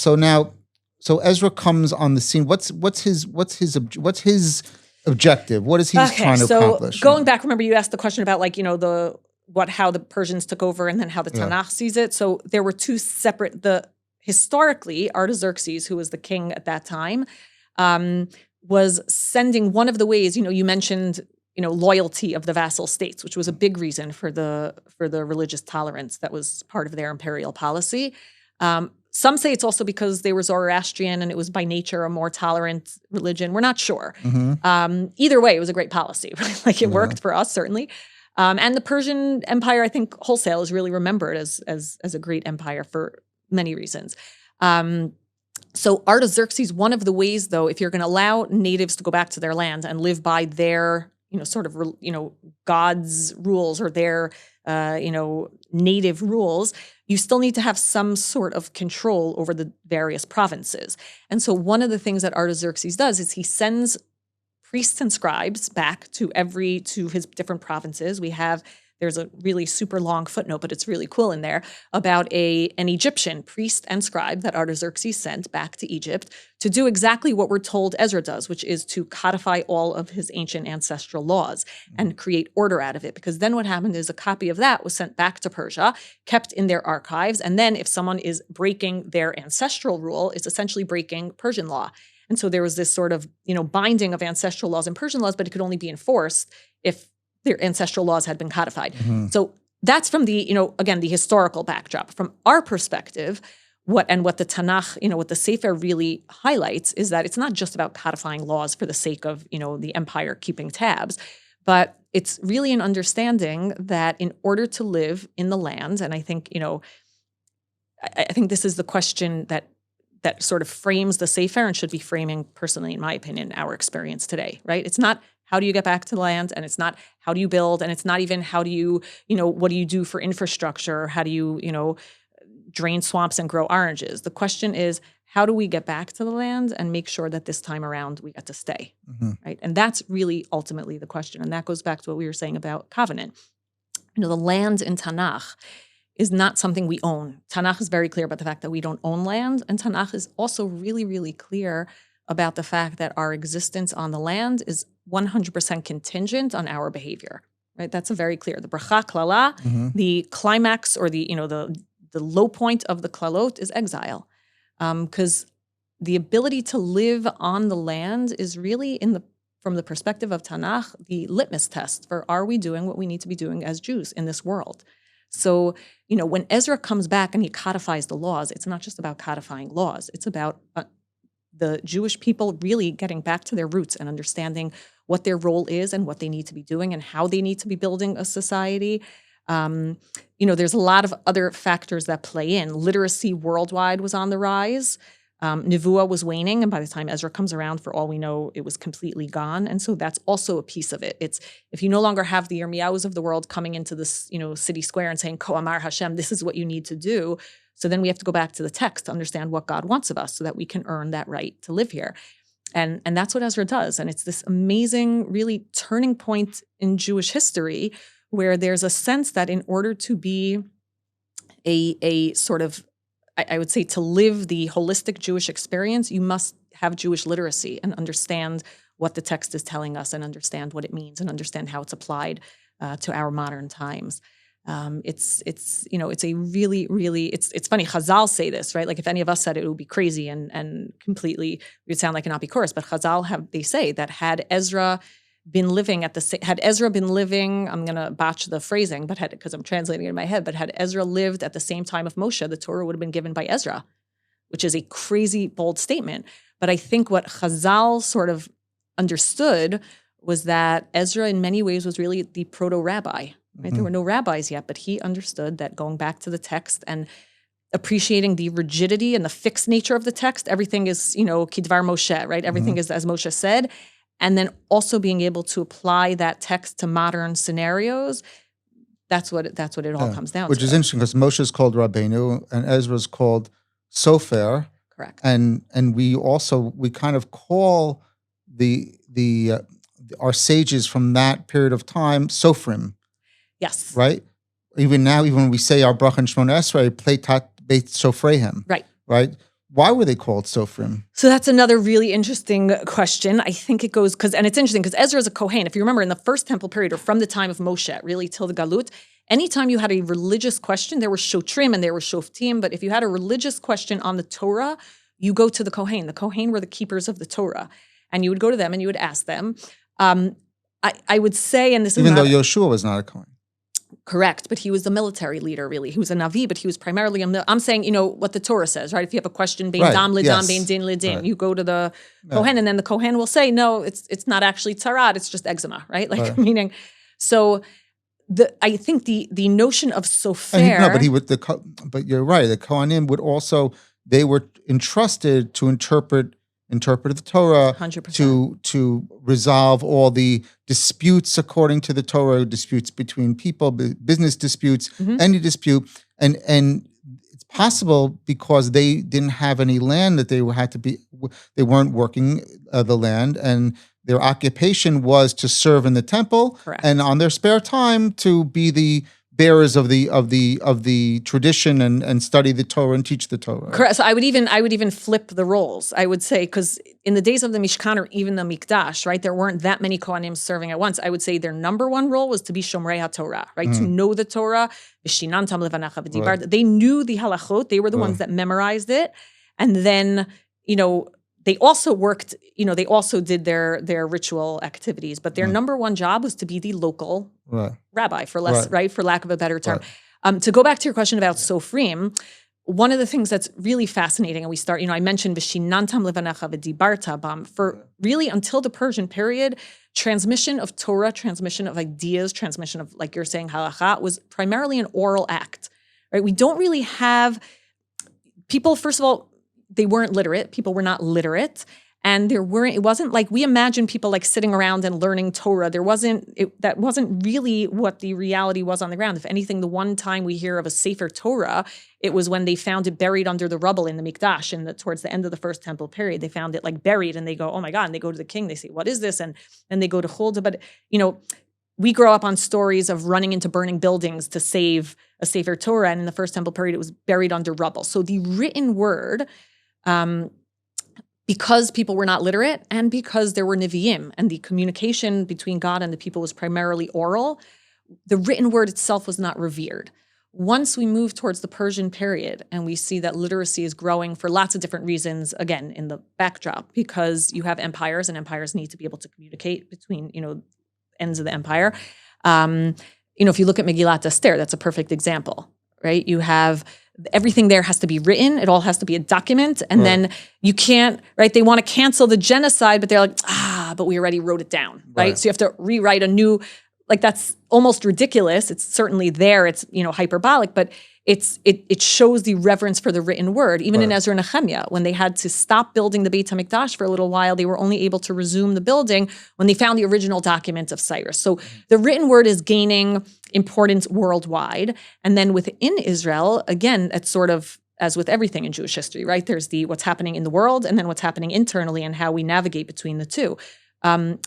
Ezra comes on the scene. What's his objective? What is he trying to accomplish? So going back, remember you asked the question about how the Persians took over and then how the Tanakh sees it. So there were two separate, historically, Artaxerxes, who was the king at that time, was sending one of the ways, you mentioned, loyalty of the vassal states, which was a big reason for the religious tolerance that was part of their imperial policy. Some say it's also because they were Zoroastrian and it was by nature a more tolerant religion. We're not sure. Either way, it was a great policy. Right? It worked for us, certainly. And the Persian Empire, I think, wholesale is really remembered as a great empire for many reasons. So Artaxerxes, one of the ways, though, if you're going to allow natives to go back to their land and live by their, God's rules or their, native rules, you still need to have some sort of control over the various provinces. And so one of the things that Artaxerxes does is he sends priests and scribes back to his different provinces. There's a really super long footnote, but it's really cool in there, about an Egyptian priest and scribe that Artaxerxes sent back to Egypt to do exactly what we're told Ezra does, which is to codify all of his ancient ancestral laws and create order out of it. Because then what happened is a copy of that was sent back to Persia, kept in their archives, and then if someone is breaking their ancestral rule, it's essentially breaking Persian law. And so there was this sort of, binding of ancestral laws and Persian laws, but it could only be enforced if their ancestral laws had been codified. So that's from the, again, the historical backdrop. From our perspective, what the Tanakh, what the Sefer really highlights is that it's not just about codifying laws for the sake of, the empire keeping tabs, but it's really an understanding that in order to live in the land, and I think, I think this is the question that sort of frames the Sefer and should be framing, personally, in my opinion, our experience today, right? It's not how do you get back to the land, and it's not how do you build, and it's not even how do you, what do you do for infrastructure, or how do you, drain swamps and grow oranges. The question is, how do we get back to the land and make sure that this time around we get to stay, right? And that's really ultimately the question. And that goes back to what we were saying about covenant. The land in Tanakh is not something we own. Tanakh is very clear about the fact that we don't own land, and Tanakh is also really, really clear about the fact that our existence on the land is 100% contingent on our behavior, right? That's a very clear. The bracha klala, the climax or the low point of the klalot is exile, because the ability to live on the land is really from the perspective of Tanakh, the litmus test for are we doing what we need to be doing as Jews in this world. So, when Ezra comes back and he codifies the laws, it's not just about codifying laws. It's about the Jewish people really getting back to their roots and understanding what their role is and what they need to be doing and how they need to be building a society. There's a lot of other factors that play in. Literacy worldwide was on the rise. Nevuah was waning, and by the time Ezra comes around, for all we know, it was completely gone. And so that's also a piece of it. It's if you no longer have the Yirmiyahu's of the world coming into this, city square and saying, Ko Amar Hashem, this is what you need to do. So then we have to go back to the text to understand what God wants of us so that we can earn that right to live here. And that's what Ezra does. And it's this amazing, really turning point in Jewish history where there's a sense that in order to be a sort of, I would say, to live the holistic Jewish experience, you must have Jewish literacy and understand what the text is telling us and understand what it means and understand how it's applied to our modern times. It's a really, really, it's funny, Chazal say this, right? Like if any of us said it would be crazy and completely, it would sound like an apikoros, but Chazal they say that had Ezra been living, I'm going to botch the phrasing, but because I'm translating it in my head, but had Ezra lived at the same time of Moshe, the Torah would have been given by Ezra, which is a crazy, bold statement. But I think what Chazal sort of understood was that Ezra in many ways was really the proto-rabbi, right? There were no rabbis yet, but he understood that going back to the text and appreciating the rigidity and the fixed nature of the text, everything is, kidvar Moshe, right? Everything is as Moshe said. And then also being able to apply that text to modern scenarios, that's what it all comes down to. Which is interesting because Moshe is called Rabbeinu and Ezra is called Sofer. Correct. And we kind of call our sages from that period of time Sofrim. Yes. Right? Even now, even when we say our bracha and Shmona Esrei, Pleitat Beit Sofrehem. Right. Right? Why were they called Sofrim? So that's another really interesting question. I think it goes, and it's interesting because Ezra is a Kohen. If you remember in the first temple period or from the time of Moshe, really till the Galut, anytime you had a religious question, there were Shotrim and there were Shoftim, but if you had a religious question on the Torah, you go to the Kohen. The Kohen were the keepers of the Torah. And you would go to them and you would ask them. I would say, and this is even though Yoshua was not a Kohen. Correct, but he was the military leader, really. He was a Navi, but he was primarily I'm saying, what the Torah says, right? If you have a question, bein dam lidam, bein din lidin, you go to the Kohen, and then the Kohen will say, no, it's not actually tzarat, it's just eczema, right? Like meaning, so I think the notion of sofer. But you're right. The Kohanim would also, they were entrusted to interpret the Torah 100%. to resolve all the disputes according to the Torah, disputes between people, business disputes, any dispute. And it's possible because they didn't have any land that they weren't working the land, and their occupation was to serve in the temple. Correct. And on their spare time to be the bearers of the tradition and study the Torah and teach the Torah. Correct. So I would even flip the roles. I would say, because in the days of the Mishkan or even the Mikdash, right, there weren't that many Kohanim serving at once. I would say their number one role was to be Shomrei HaTorah, right, to know the Torah. Right. They knew the halachot. They were the ones that memorized it, and then they also worked. They also did their ritual activities, but their number one job was to be the local rabbi, for lack of a better term. To go back to your question about Sofrim, one of the things that's really fascinating, and we start, I mentioned V'shinantam levanecha v'dibarta bam, for really until the Persian period, transmission of Torah, transmission of ideas, transmission of, like you're saying, halakha, was primarily an oral act, right? We don't really have people, first of all, they weren't literate. People were not literate. And it wasn't like we imagine people like sitting around and learning Torah. That wasn't really what the reality was on the ground. If anything, the one time we hear of a Sefer Torah, it was when they found it buried under the rubble in the Mikdash towards the end of the First Temple period. They found it like buried and they go, oh my God, and they go to the king, they say, what is this? And they go to Hulda. But, we grow up on stories of running into burning buildings to save a Sefer Torah. And in the First Temple period, it was buried under rubble. So the written word, because people were not literate and because there were Nevi'im and the communication between God and the people was primarily oral, the written word itself was not revered. Once we move towards the Persian period and we see that literacy is growing for lots of different reasons, again, in the backdrop, because you have empires and empires need to be able to communicate between, ends of the empire. If you look at Megillat Esther, that's a perfect example, right? You have everything there has to be written. It all has to be a document. And then you can't, right? They want to cancel the genocide, but they're like, but we already wrote it down, right? So you have to rewrite a new, like that's almost ridiculous. It's certainly there. It's, hyperbolic, but it shows the reverence for the written word. Even in Ezra and Nechemia, when they had to stop building the Beit HaMikdash for a little while, they were only able to resume the building when they found the original document of Cyrus. So the written word is gaining importance worldwide. And then within Israel, again, it's sort of as with everything in Jewish history, right? There's what's happening in the world and then what's happening internally and how we navigate between the two.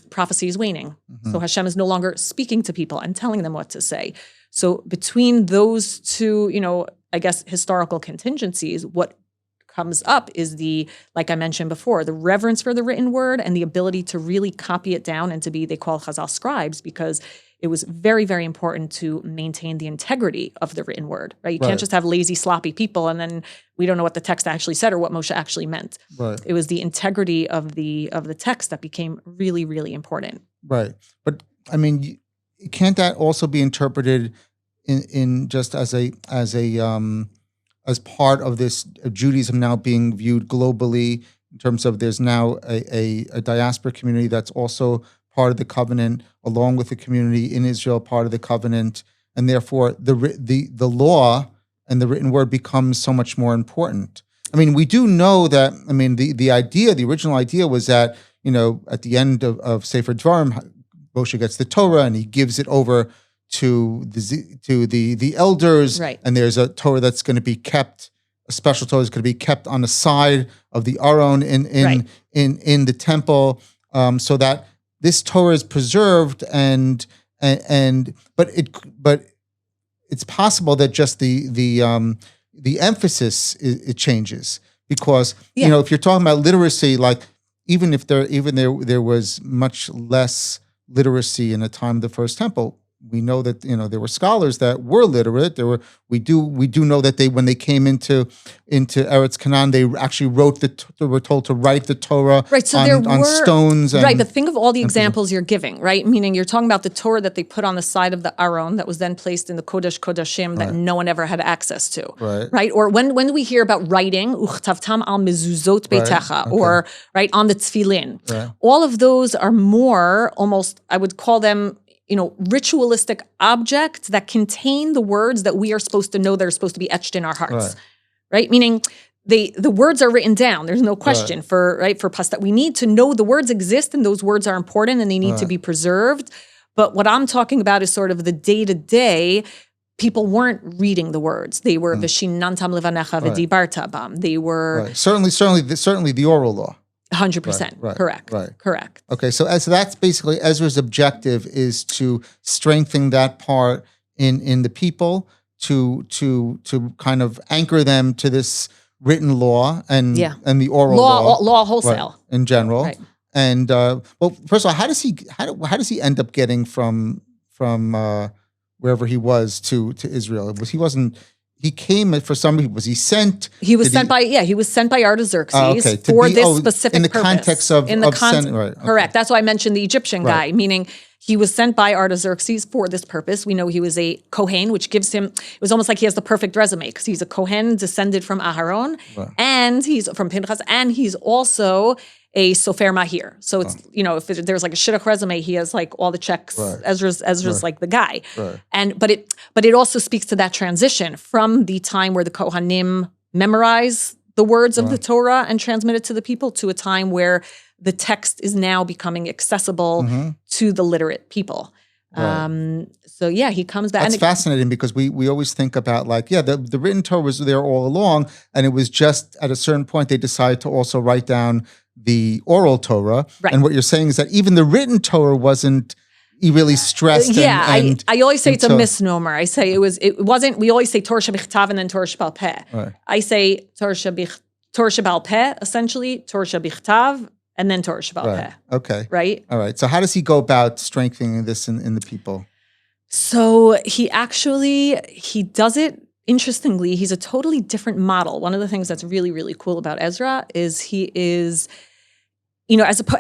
Prophecy is waning. So Hashem is no longer speaking to people and telling them what to say. So between those two, I guess, historical contingencies, what comes up is like I mentioned before, the reverence for the written word and the ability to really copy it down and to be, they call Chazal scribes, because it was very, very important to maintain the integrity of the written word, right? You can't just have lazy, sloppy people and then we don't know what the text actually said or what Moshe actually meant. Right. It was the integrity of the text that became really, really important. Right. But I mean, can't that also be interpreted in just as part of this Judaism now being viewed globally in terms of there's now a diaspora community that's also part of the covenant, along with the community in Israel, part of the covenant, and therefore the law and the written word becomes so much more important. I mean, we do know that. I mean, the original idea was that at the end of Sefer Dvarim, Moshe gets the Torah and he gives it over to the elders, right. And there's a Torah that's going to be kept. A special Torah is going to be kept on the side of the Aron in the temple, so that this Torah is preserved, but it's possible that just the emphasis it changes because if you're talking about literacy, like even there was much less literacy in the time of the First Temple. We know that there were scholars that were literate. We do know that when they came into Eretz Canaan, they actually were told to write the Torah on stones. Right, but think of all the examples you're giving, right? Meaning you're talking about the Torah that they put on the side of the Aron that was then placed in the Kodesh Kodashim that no one ever had access to, right? Or when do we hear about writing, Uchtavtam al mezuzot beitecha, or right on the tefillin? Right. All of those are more almost, I would call them, ritualistic objects that contain the words that we are supposed to know that are supposed to be etched in our hearts, right? Meaning the words are written down. There's no question for pasta. We need to know the words exist and those words are important and they need to be preserved. But what I'm talking about is sort of the day-to-day. People weren't reading the words. They were v'shinantam levanecha v'dibarta bam. They were certainly the oral law. 100%. Correct. Okay, so that's basically Ezra's objective is to strengthen that part in the people, to kind of anchor them to this written law and the oral law wholesale in general. Right. And first of all, how does he end up getting from wherever he was to Israel? He came for some reason. Was he sent? He was sent by Artaxerxes for this specific in the purpose. Context of correct. That's why I mentioned the Egyptian guy, meaning He was sent by Artaxerxes for this purpose. We know he was a Kohen, which gives him, it was almost like he has the perfect resume because he's a Kohen descended from Aharon, and he's from Pinchas, and he's also a Sofer Mahir. So it's, if there's like a shidduch resume, he has like all the checks. Ezra's like the guy. But it also speaks to that transition from the time where the Kohanim memorize the words of the Torah and transmit it to the people to a time where the text is now becoming accessible to the literate people. So he comes back. That's fascinating because we always think about the written Torah was there all along, and it was just at a certain point they decided to also write down the oral Torah. Right. And what you're saying is that even the written Torah wasn't really stressed. I always say it's a misnomer. I say it wasn't. We always say Torah shebichtav and then Torah shebal peh. Right. I say Torah shebal peh, essentially Torah shebichtav and then Torah shebal peh. Okay. Right. All right. So how does he go about strengthening this in the people? So he does it. Interestingly, he's a totally different model. One of the things that's really, really cool about Ezra is he is,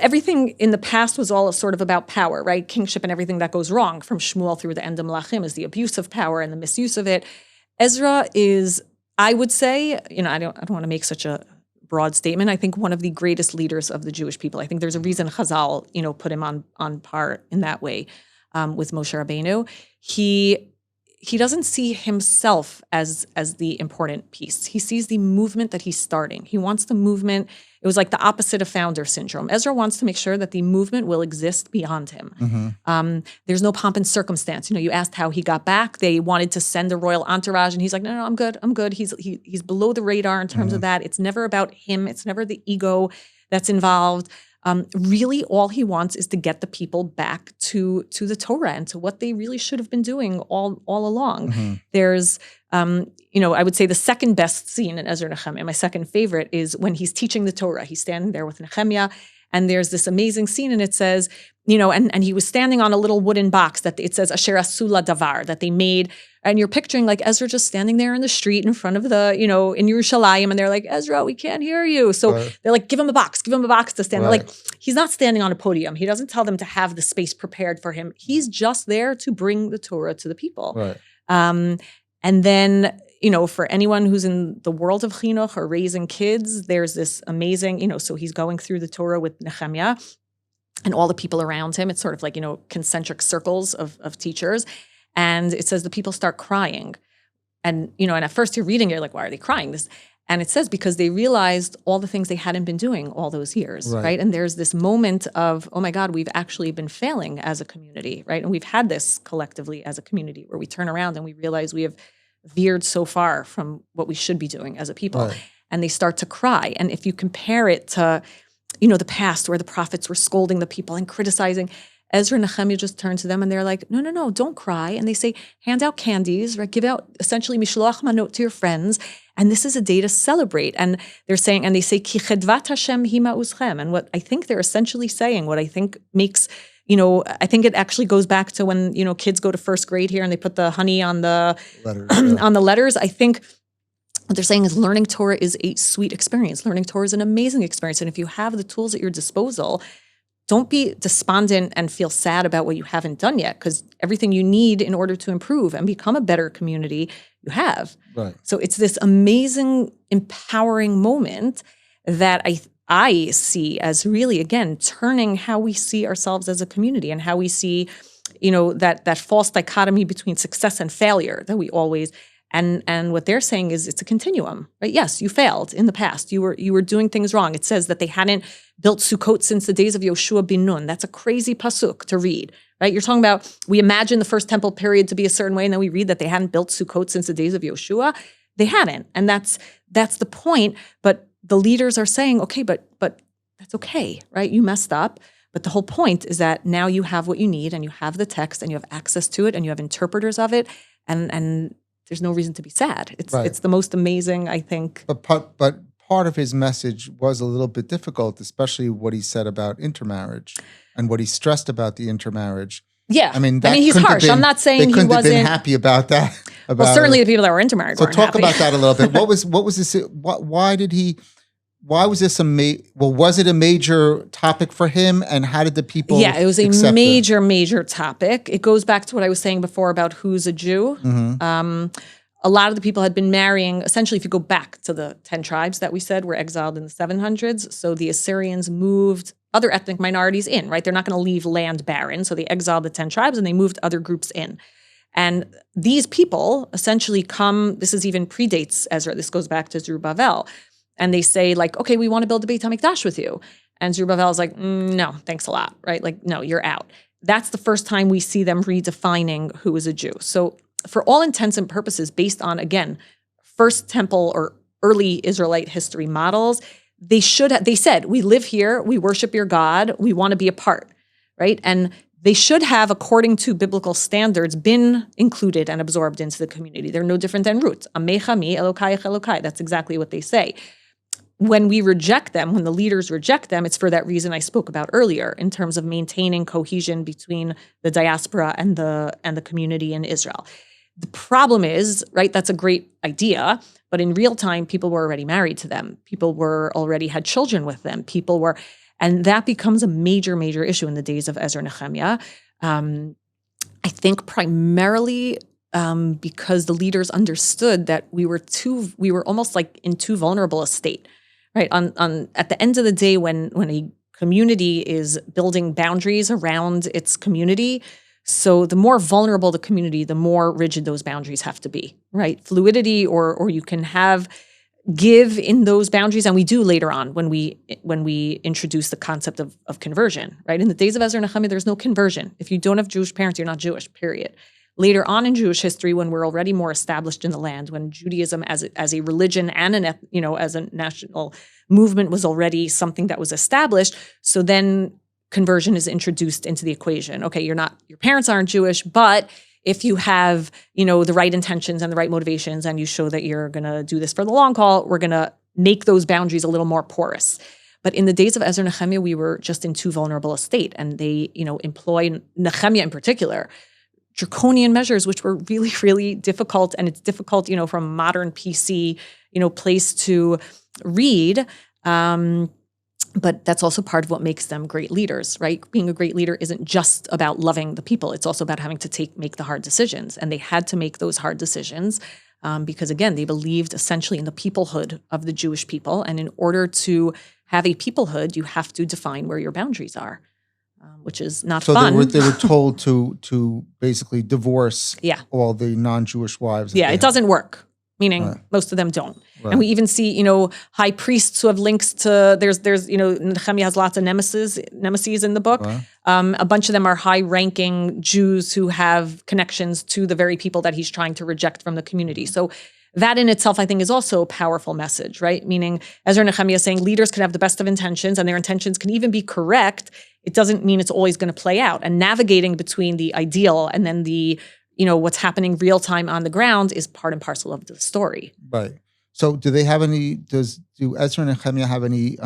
everything in the past was all sort of about power, right? Kingship and everything that goes wrong from Shmuel through the end of Melachim is the abuse of power and the misuse of it. Ezra is, I would say, I don't want to make such a broad statement. I think one of the greatest leaders of the Jewish people. I think there's a reason Chazal, put him on par in that way with Moshe Rabbeinu. He doesn't see himself as the important piece. He sees the movement that he's starting. He wants the movement. It was like the opposite of founder syndrome. Ezra wants to make sure that the movement will exist beyond him. There's no pomp and circumstance. You asked how he got back. They wanted to send a royal entourage, and he's like, no, I'm good. He's below the radar in terms of that. It's never about him. It's never the ego that's involved. Really, all he wants is to get the people back to the Torah and to what they really should have been doing all along. There's, I would say the second best scene in Ezra and Nechemia, my second favorite, is when he's teaching the Torah. He's standing there with Nechemia, and there's this amazing scene, and it says, and he was standing on a little wooden box that it says Asher Asula Davar, that they made. And you're picturing like Ezra just standing there in the street in front of the, in Yerushalayim, and they're like, Ezra, we can't hear you. So they're like, give him a box to stand there. Like, he's not standing on a podium. He doesn't tell them to have the space prepared for him. He's just there to bring the Torah to the people. And then, for anyone who's in the world of chinuch or raising kids, there's this amazing, so he's going through the Torah with Nechemia and all the people around him. It's sort of like, concentric circles of teachers. And it says the people start crying. And, and at first you're reading, you're like, why are they crying? And it says because they realized all the things they hadn't been doing all those years, right? And there's this moment of, oh my God, we've actually been failing as a community, right? And we've had this collectively as a community where we turn around and we realize we have veered so far from what we should be doing as a people. And they start to cry. And if you compare it to, the past where the prophets were scolding the people and criticizing, Ezra and Nechemia just turn to them and they're like, no, don't cry. And they say, hand out candies, right? Give out essentially mishloach manot to your friends. And this is a day to celebrate. And they're saying, and they say, ki chedvat Hashem hi ma'uzchem. And what I think they're essentially saying, what I think makes, I think it actually goes back to when, kids go to first grade here and they put the honey on the letters, on the letters. I think what they're saying is learning Torah is a sweet experience. Learning Torah is an amazing experience. And if you have the tools at your disposal, don't be despondent and feel sad about what you haven't done yet, because everything you need in order to improve and become a better community, you have. Right. So it's this amazing, empowering moment that I see as really, again, turning how we see ourselves as a community and how we see, that false dichotomy between success and failure that we always. And what they're saying is it's a continuum, right? Yes, you failed in the past. You were doing things wrong. It says that they hadn't built Sukkot since the days of Yoshua bin Nun. That's a crazy pasuk to read, right? You're talking about, we imagine the first temple period to be a certain way, and then we read that they hadn't built Sukkot since the days of Yoshua. They hadn't, and that's the point. But the leaders are saying, okay, but that's okay, right? You messed up. But the whole point is that now you have what you need, and you have the text, and you have access to it, and you have interpreters of it, and there's no reason to be sad. It's the most amazing, I think. But part of his message was a little bit difficult, especially what he said about intermarriage and what he stressed about the intermarriage. Yeah, I mean he's harsh. I'm not saying he wasn't. Couldn't have been happy about that. Well, certainly the people that were intermarried. So talk about that a little bit. What was this? Why did he? why was this was it a major topic for him, and how did the people Yeah, it was a accept major topic. It goes back to what I was saying before about who's a Jew. A lot of the people had been marrying, essentially, if you go back to the 10 tribes that we said were exiled in the 700s, so the Assyrians moved other ethnic minorities in, right? They're not going to leave land barren, so they exiled the 10 tribes and they moved other groups in. And these people essentially come, this is even predates Ezra, this goes back to Zerubbabel, and they say like, okay, we want to build the Beit HaMikdash with you. And Zerubbabel is like, no, thanks a lot, right? Like, no, you're out. That's the first time we see them redefining who is a Jew. So for all intents and purposes, based on, again, First Temple or early Israelite history models, they said, we live here, we worship your God, we want to be a part, right? And they should have, according to biblical standards, been included and absorbed into the community. They're no different than roots. Amecha mi, Elokayach Elokai. That's exactly what they say. When we reject them, when the leaders reject them, it's for that reason I spoke about earlier, in terms of maintaining cohesion between the diaspora and the community in Israel. The problem is, right, that's a great idea, but in real time, people were already married to them. People were already had children with them. And that becomes a major issue in the days of Ezra and Nechemia. I think primarily because the leaders understood that we were almost like in too vulnerable a state, right? At the end of the day, when a community is building boundaries around its community, so the more vulnerable the community, the more rigid those boundaries have to be, right? Fluidity, or you can give in those boundaries, and we do later on when we introduce the concept of conversion, right? In the days of Ezra and Nechemia, there's no conversion. If you don't have Jewish parents, you're not Jewish, period. Later on in Jewish history, when we're already more established in the land, when Judaism as a religion and as a national movement was already something that was established, so then conversion is introduced into the equation. Okay, your parents aren't Jewish, but if you have, the right intentions and the right motivations, and you show that you're going to do this for the long haul, we're going to make those boundaries a little more porous. But in the days of Ezra and Nechemia, we were just in too vulnerable a state, and they, employ, Nechemia in particular, draconian measures, which were really, really difficult. And it's difficult, from a modern PC, place to read. But that's also part of what makes them great leaders, right? Being a great leader isn't just about loving the people. It's also about having to make the hard decisions. And they had to make those hard decisions because, again, they believed essentially in the peoplehood of the Jewish people. And in order to have a peoplehood, you have to define where your boundaries are, which is not fun. So they were told to basically divorce all the non-Jewish wives. Yeah, it doesn't work. Meaning most of them don't. Right. And we even see, high priests who have links to, there's Nechemia has lots of nemesis in the book. Right. A bunch of them are high-ranking Jews who have connections to the very people that he's trying to reject from the community. So that in itself, I think, is also a powerful message, right? Meaning Ezra and Nechemia is saying leaders can have the best of intentions and their intentions can even be correct. It doesn't mean it's always going to play out. And navigating between the ideal and then the what's happening real time on the ground is part and parcel of the story. Right. So do Ezra and Nechemia have any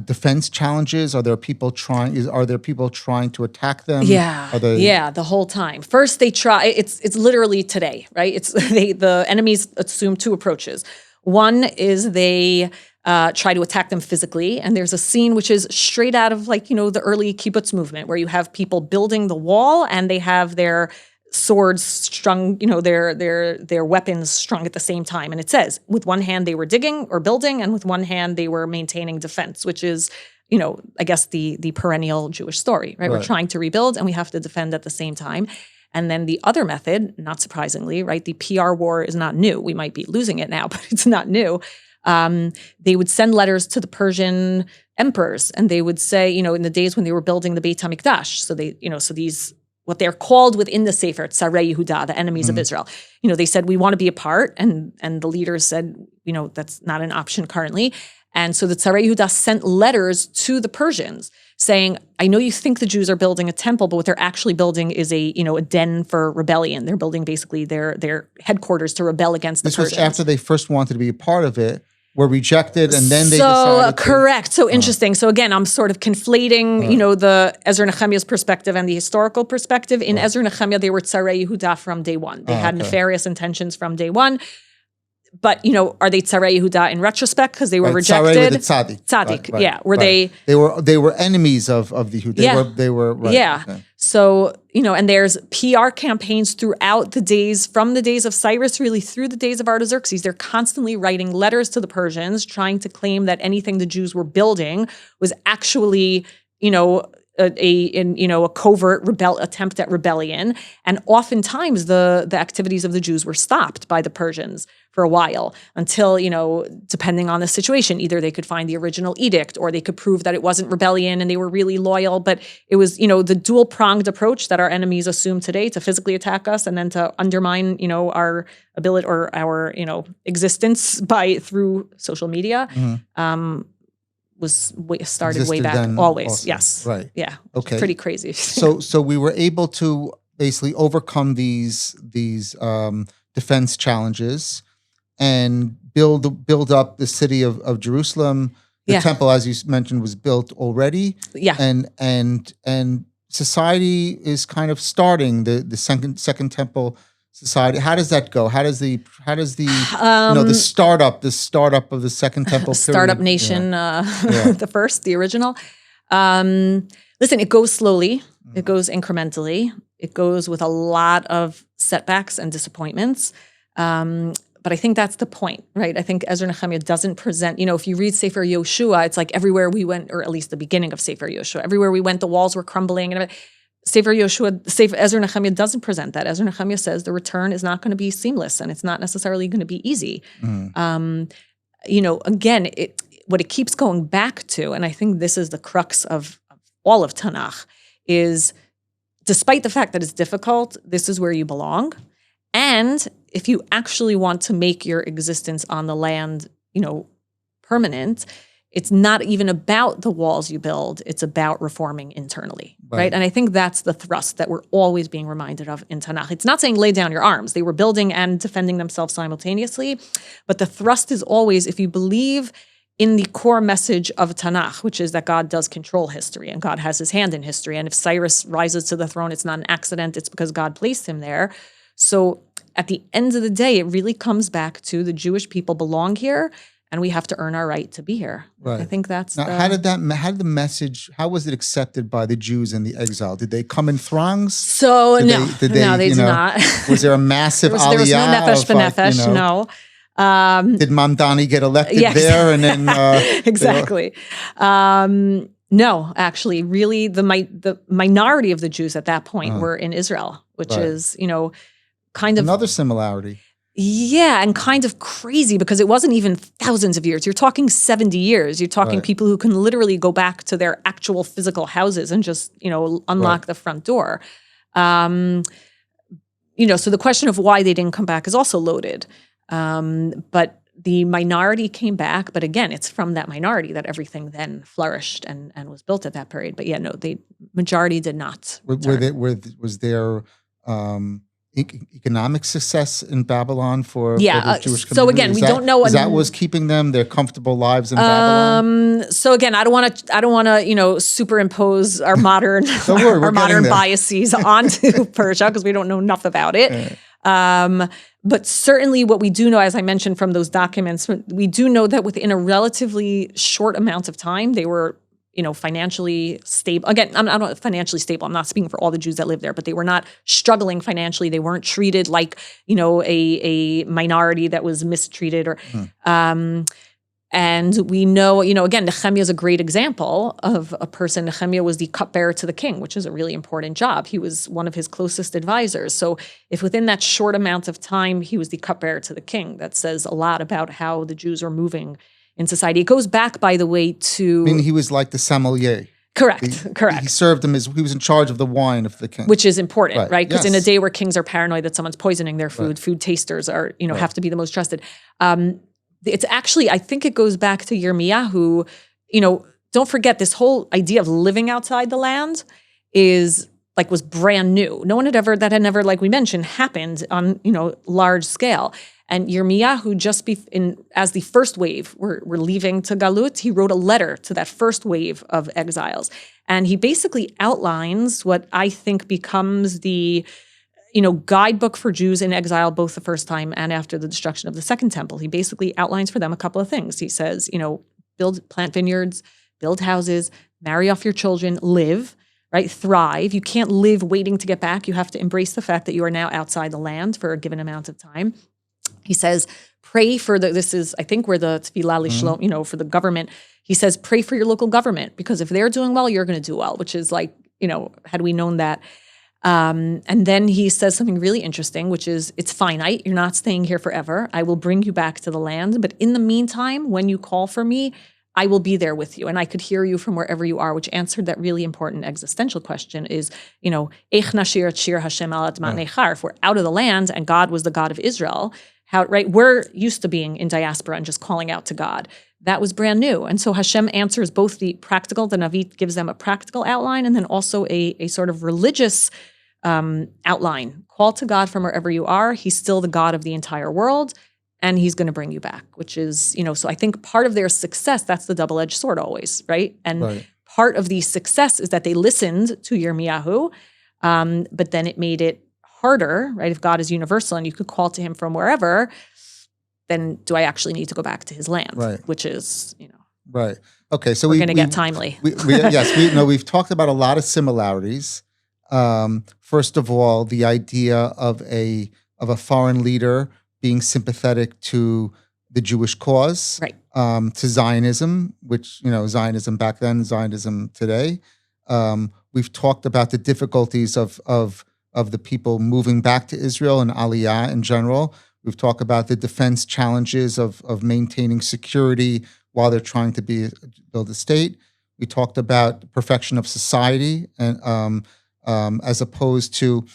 defense challenges? Are there people trying to attack them? Yeah, the whole time. First they try, it's literally today, right? The enemies assume two approaches. One is they try to attack them physically. And there's a scene which is straight out of the early kibbutz movement where you have people building the wall and they have their swords strung, their weapons strung at the same time. And it says with one hand they were digging or building and with one hand they were maintaining defense, which is, I guess the perennial Jewish story, right? We're trying to rebuild and we have to defend at the same time. And then the other method, not surprisingly, right? The PR war is not new. We might be losing it now, but it's not new. They would send letters to the Persian emperors, and they would say, in the days when they were building the Beit HaMikdash, so these what they're called within the Sefer, Tzarei Yehuda, the enemies of Israel. They said, we want to be a part, and the leaders said, that's not an option currently. And so the Tzarei Yehuda sent letters to the Persians saying, I know you think the Jews are building a temple, but what they're actually building is a den for rebellion. They're building basically their headquarters to rebel against the Persians. This was after they first wanted to be a part of it, were rejected, and then they decided correct. So interesting. So again, I'm sort of conflating, the Ezra and Nechemia's perspective and the historical perspective. In Ezra and Nechemia, they were Tzarei Yehuda from day one. They had nefarious intentions from day one. but, are they Tzarei Yehuda in retrospect because they were rejected? Tzarei with the tzaddik. Tzaddik, Right, yeah. Were right. They were enemies of the Yehuda. They were right. Yeah. Okay. So, and there's PR campaigns throughout the days, from the days of Cyrus really through the days of Artaxerxes. They're constantly writing letters to the Persians trying to claim that anything the Jews were building was actually, a covert attempt at rebellion, and oftentimes the activities of the Jews were stopped by the Persians for a while until, depending on the situation, either they could find the original edict or they could prove that it wasn't rebellion and they were really loyal. But it was, the dual-pronged approach that our enemies assume today to physically attack us and then to undermine, our ability or our, existence through social media. Started way back, always. Also. Yes. Right. Yeah. Okay. Pretty crazy. So we were able to basically overcome these defense challenges and build up the city of Jerusalem. The temple, as you mentioned, was built already. Yeah. And society is kind of starting the second temple society. How does that go? How does the the startup of the second temple startup period, nation, the original. Listen, it goes slowly. It goes incrementally. It goes with a lot of setbacks and disappointments. But I think that's the point, right? I think Ezra and Nechemia doesn't present, if you read Sefer Yoshua, it's like everywhere we went, or at least the beginning of Sefer Yoshua, everywhere we went, the walls were crumbling and everything. Sefer Ezra and Nechemia doesn't present that. Ezra and Nechemia says the return is not going to be seamless and it's not necessarily going to be easy. Again, what it keeps going back to, and I think this is the crux of all of Tanakh, is despite the fact that it's difficult, this is where you belong. And if you actually want to make your existence on the land, permanent, it's not even about the walls you build. It's about reforming internally, right? And I think that's the thrust that we're always being reminded of in Tanakh. It's not saying lay down your arms. They were building and defending themselves simultaneously. But the thrust is always, if you believe in the core message of Tanakh, which is that God does control history and God has his hand in history. And if Cyrus rises to the throne, it's not an accident. It's because God placed him there. So at the end of the day, it really comes back to the Jewish people belong here. And we have to earn our right to be here. Right. I think that's now, how was it accepted by the Jews in the exile? Did they come in throngs? So no, they did not. Was there a massive aliyah? There was no nefesh b'nefesh, no. Did Mamdani get elected there? And then exactly. No, actually, really, the minority of the Jews at that point were in Israel, which is, kind of another similarity. Yeah, and kind of crazy because it wasn't even thousands of years. You're talking 70 years. You're talking people who can literally go back to their actual physical houses and just, unlock the front door. So the question of why they didn't come back is also loaded. But the minority came back. But again, it's from that minority that everything then flourished and was built at that period. But yeah, no, the majority did not. Was there economic success in Babylon for the Jewish community? So again, we don't know. Is that what was keeping them their comfortable lives in Babylon? So again, I don't want to superimpose our modern biases onto Persia because we don't know enough about it. But certainly, what we do know, as I mentioned from those documents, we do know that within a relatively short amount of time, they were financially stable. Again, I'm not financially stable. I'm not speaking for all the Jews that live there, but they were not struggling financially. They weren't treated like, a minority that was mistreated or, and we know, again, Nechemia is a great example of a person. Nechemia was the cupbearer to the king, which is a really important job. He was one of his closest advisors. So if within that short amount of time, he was the cupbearer to the king, that says a lot about how the Jews are moving in society. It goes back, by the way, to... he was like the sommelier. Correct. He served him he was in charge of the wine of the king. Which is important, right? Because in a day where kings are paranoid that someone's poisoning their food, food tasters are, have to be the most trusted. It's actually, I think it goes back to Yirmiyahu. Don't forget, this whole idea of living outside the land was brand new. No one that had never, like we mentioned, happened on, large scale. And Yirmiyahu, as the first wave were leaving to Galut, he wrote a letter to that first wave of exiles. And he basically outlines what I think becomes the guidebook for Jews in exile, both the first time and after the destruction of the Second Temple. He basically outlines for them a couple of things. He says, plant vineyards, build houses, marry off your children, live, right? Thrive. You can't live waiting to get back. You have to embrace the fact that you are now outside the land for a given amount of time. He says, pray for this is, I think, where the Tefillah Lishlom, for the government. He says, pray for your local government, because if they're doing well, you're going to do well, which is like, had we known that. And then he says something really interesting, which is, it's finite. You're not staying here forever. I will bring you back to the land. But in the meantime, when you call for me, I will be there with you. And I could hear you from wherever you are, which answered that really important existential question is, Eich nashir et shir Hashem al admat nechar. If we're out of the land and God was the God of Israel, right? We're used to being in diaspora and just calling out to God. That was brand new. And so Hashem answers both the practical, the Navi gives them a practical outline, and then also a sort of religious outline. Call to God from wherever you are. He's still the God of the entire world, and he's going to bring you back, which is, so I think part of their success, that's the double-edged sword always, right? And part of the success is that they listened to Yirmiyahu, but then it made it harder, right? If God is universal and you could call to him from wherever, then do I actually need to go back to his land? Right. Which is, Right. Okay, so we're going to get timely. We've talked about a lot of similarities. First of all, the idea of a foreign leader being sympathetic to the Jewish cause, right? To Zionism, which Zionism back then, Zionism today. We've talked about the difficulties of the people moving back to Israel and Aliyah in general. We've talked about the defense challenges of maintaining security while they're trying to build a state. We talked about perfection of society and as opposed to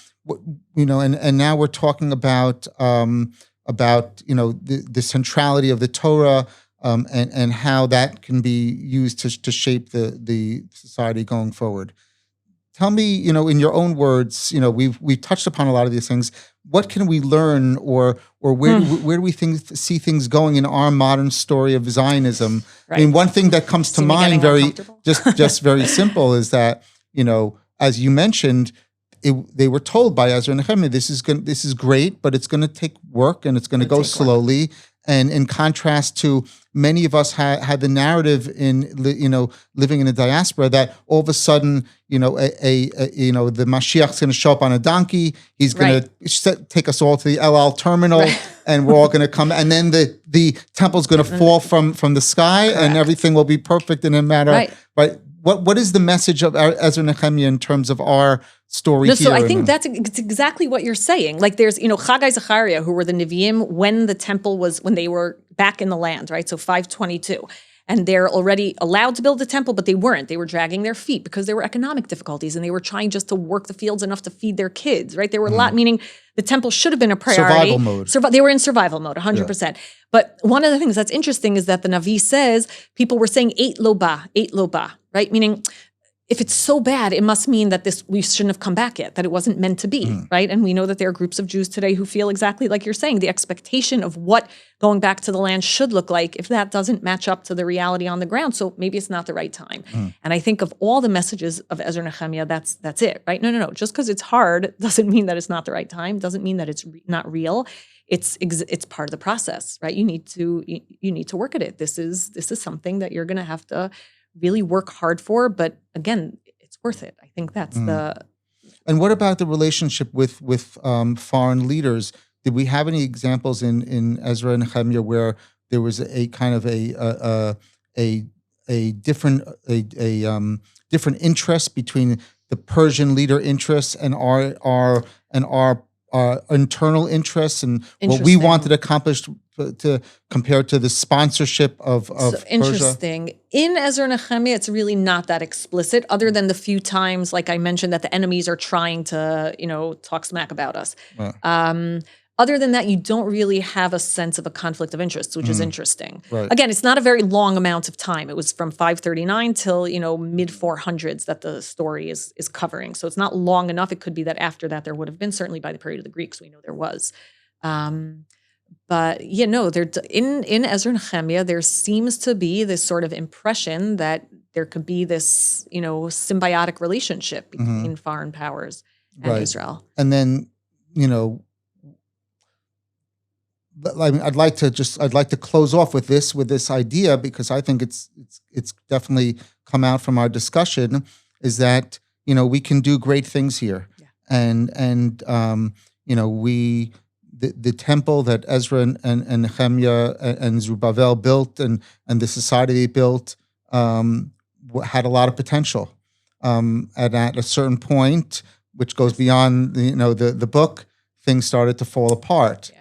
and now we're talking about the centrality of the Torah and how that can be used to shape the society going forward. Tell me, in your own words, we've touched upon a lot of these things. What can we learn, or where do we see things going in our modern story of Zionism? Right. I mean, one thing that comes to mind, just very simple, is that as you mentioned, they were told by Ezra and Nechemia, this is great, but it's going to take work and it's going to go slowly. Work. And in contrast to many of us had the narrative in living in a diaspora that all of a sudden the Mashiach's going to show up on a donkey. He's going to take us all to the El Al terminal, and we're all going to come. And then the temple's going to fall from the sky, and everything will be perfect in a matter. Right. What is the message of Ezra and Nechemia in terms of our story here? So I think it's exactly what you're saying. Like there's, Chagai, Zechariah, who were the Nevi'im when the temple when they were back in the land, right? So 522. And they're already allowed to build the temple, but they weren't. They were dragging their feet because there were economic difficulties, and they were trying just to work the fields enough to feed their kids, right? There were a lot, meaning the temple should have been a priority. Survival mode. They were in survival mode, 100%. Yeah. But one of the things that's interesting is that the Navi says people were saying 8 loba, right? Meaning, if it's so bad, it must mean that we shouldn't have come back yet, that it wasn't meant to be, right? And we know that there are groups of Jews today who feel exactly like you're saying, the expectation of what going back to the land should look like, if that doesn't match up to the reality on the ground, so maybe it's not the right time. And I think of all the messages of Ezra and Nechemia, that's it, right? No. Just because it's hard doesn't mean that it's not the right time, doesn't mean that it's not real. It's part of the process, right? You need to work at it. This is something that you're going to have to really work hard for, but again, it's worth it. I think that's the. And what about the relationship with foreign leaders? Did we have any examples in Ezra and Nechemia where there was a kind of a different interest between the Persian leader interests and our internal interests and what we wanted accomplished to compare to the sponsorship of Persia? Interesting. In Ezra and Nechemia, it's really not that explicit, other than the few times, like I mentioned, that the enemies are trying to, talk smack about us. Other than that, you don't really have a sense of a conflict of interest, which is interesting. Right. Again, it's not a very long amount of time. It was from 539 till, mid 400s that the story is covering. So it's not long enough. It could be that after that there would have been, certainly by the period of the Greeks, we know there was. But in Ezra and Nechemia, there seems to be this sort of impression that there could be this, symbiotic relationship between foreign powers and Israel. And then, I'd like to close off with this idea, because I think it's definitely come out from our discussion, is that we can do great things here, and the temple that Ezra and Nechemia and Zerubbabel built, and the society they built, had a lot of potential. And at a certain point, which goes beyond the book, things started to fall apart.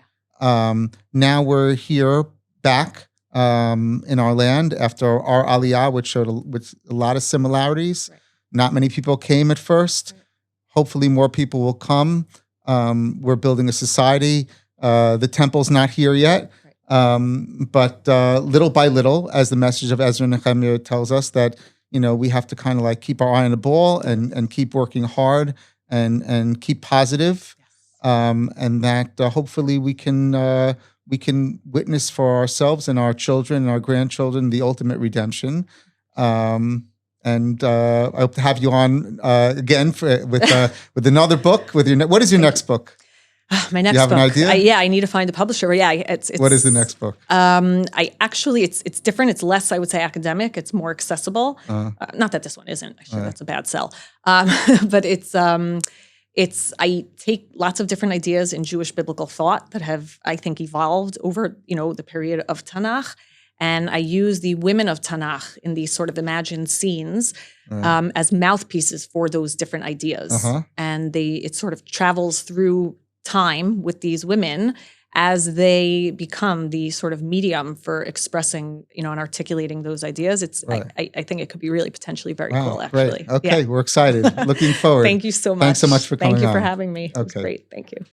Now we're here back in our land after our Aliyah, which showed with a lot of similarities. Right. Not many people came at first. Right. Hopefully more people will come. We're building a society. The temple's not here yet. Right. But little by little, as the message of Ezra and Nechemia tells us, that we have to kind of like keep our eye on the ball and keep working hard and keep positive. And that hopefully we can witness for ourselves and our children and our grandchildren the ultimate redemption. And I hope to have you on again with another book. What is your next book? My next book. You have an idea? I need to find a publisher. Yeah, it's what is the next book? It's different. It's less, I would say, academic. It's more accessible. Not that this one isn't. Actually, that's a bad sell. But I take lots of different ideas in Jewish biblical thought that have, I think, evolved over, the period of Tanakh. And I use the women of Tanakh in these sort of imagined scenes as mouthpieces for those different ideas. And it sort of travels through time with these women as they become the sort of medium for expressing, and articulating those ideas. I think it could be really potentially very cool, actually. Great. Okay, we're excited. Looking forward. Thank you so much. Thanks so much for coming on. Thank you for having me. Okay. It was great. Thank you.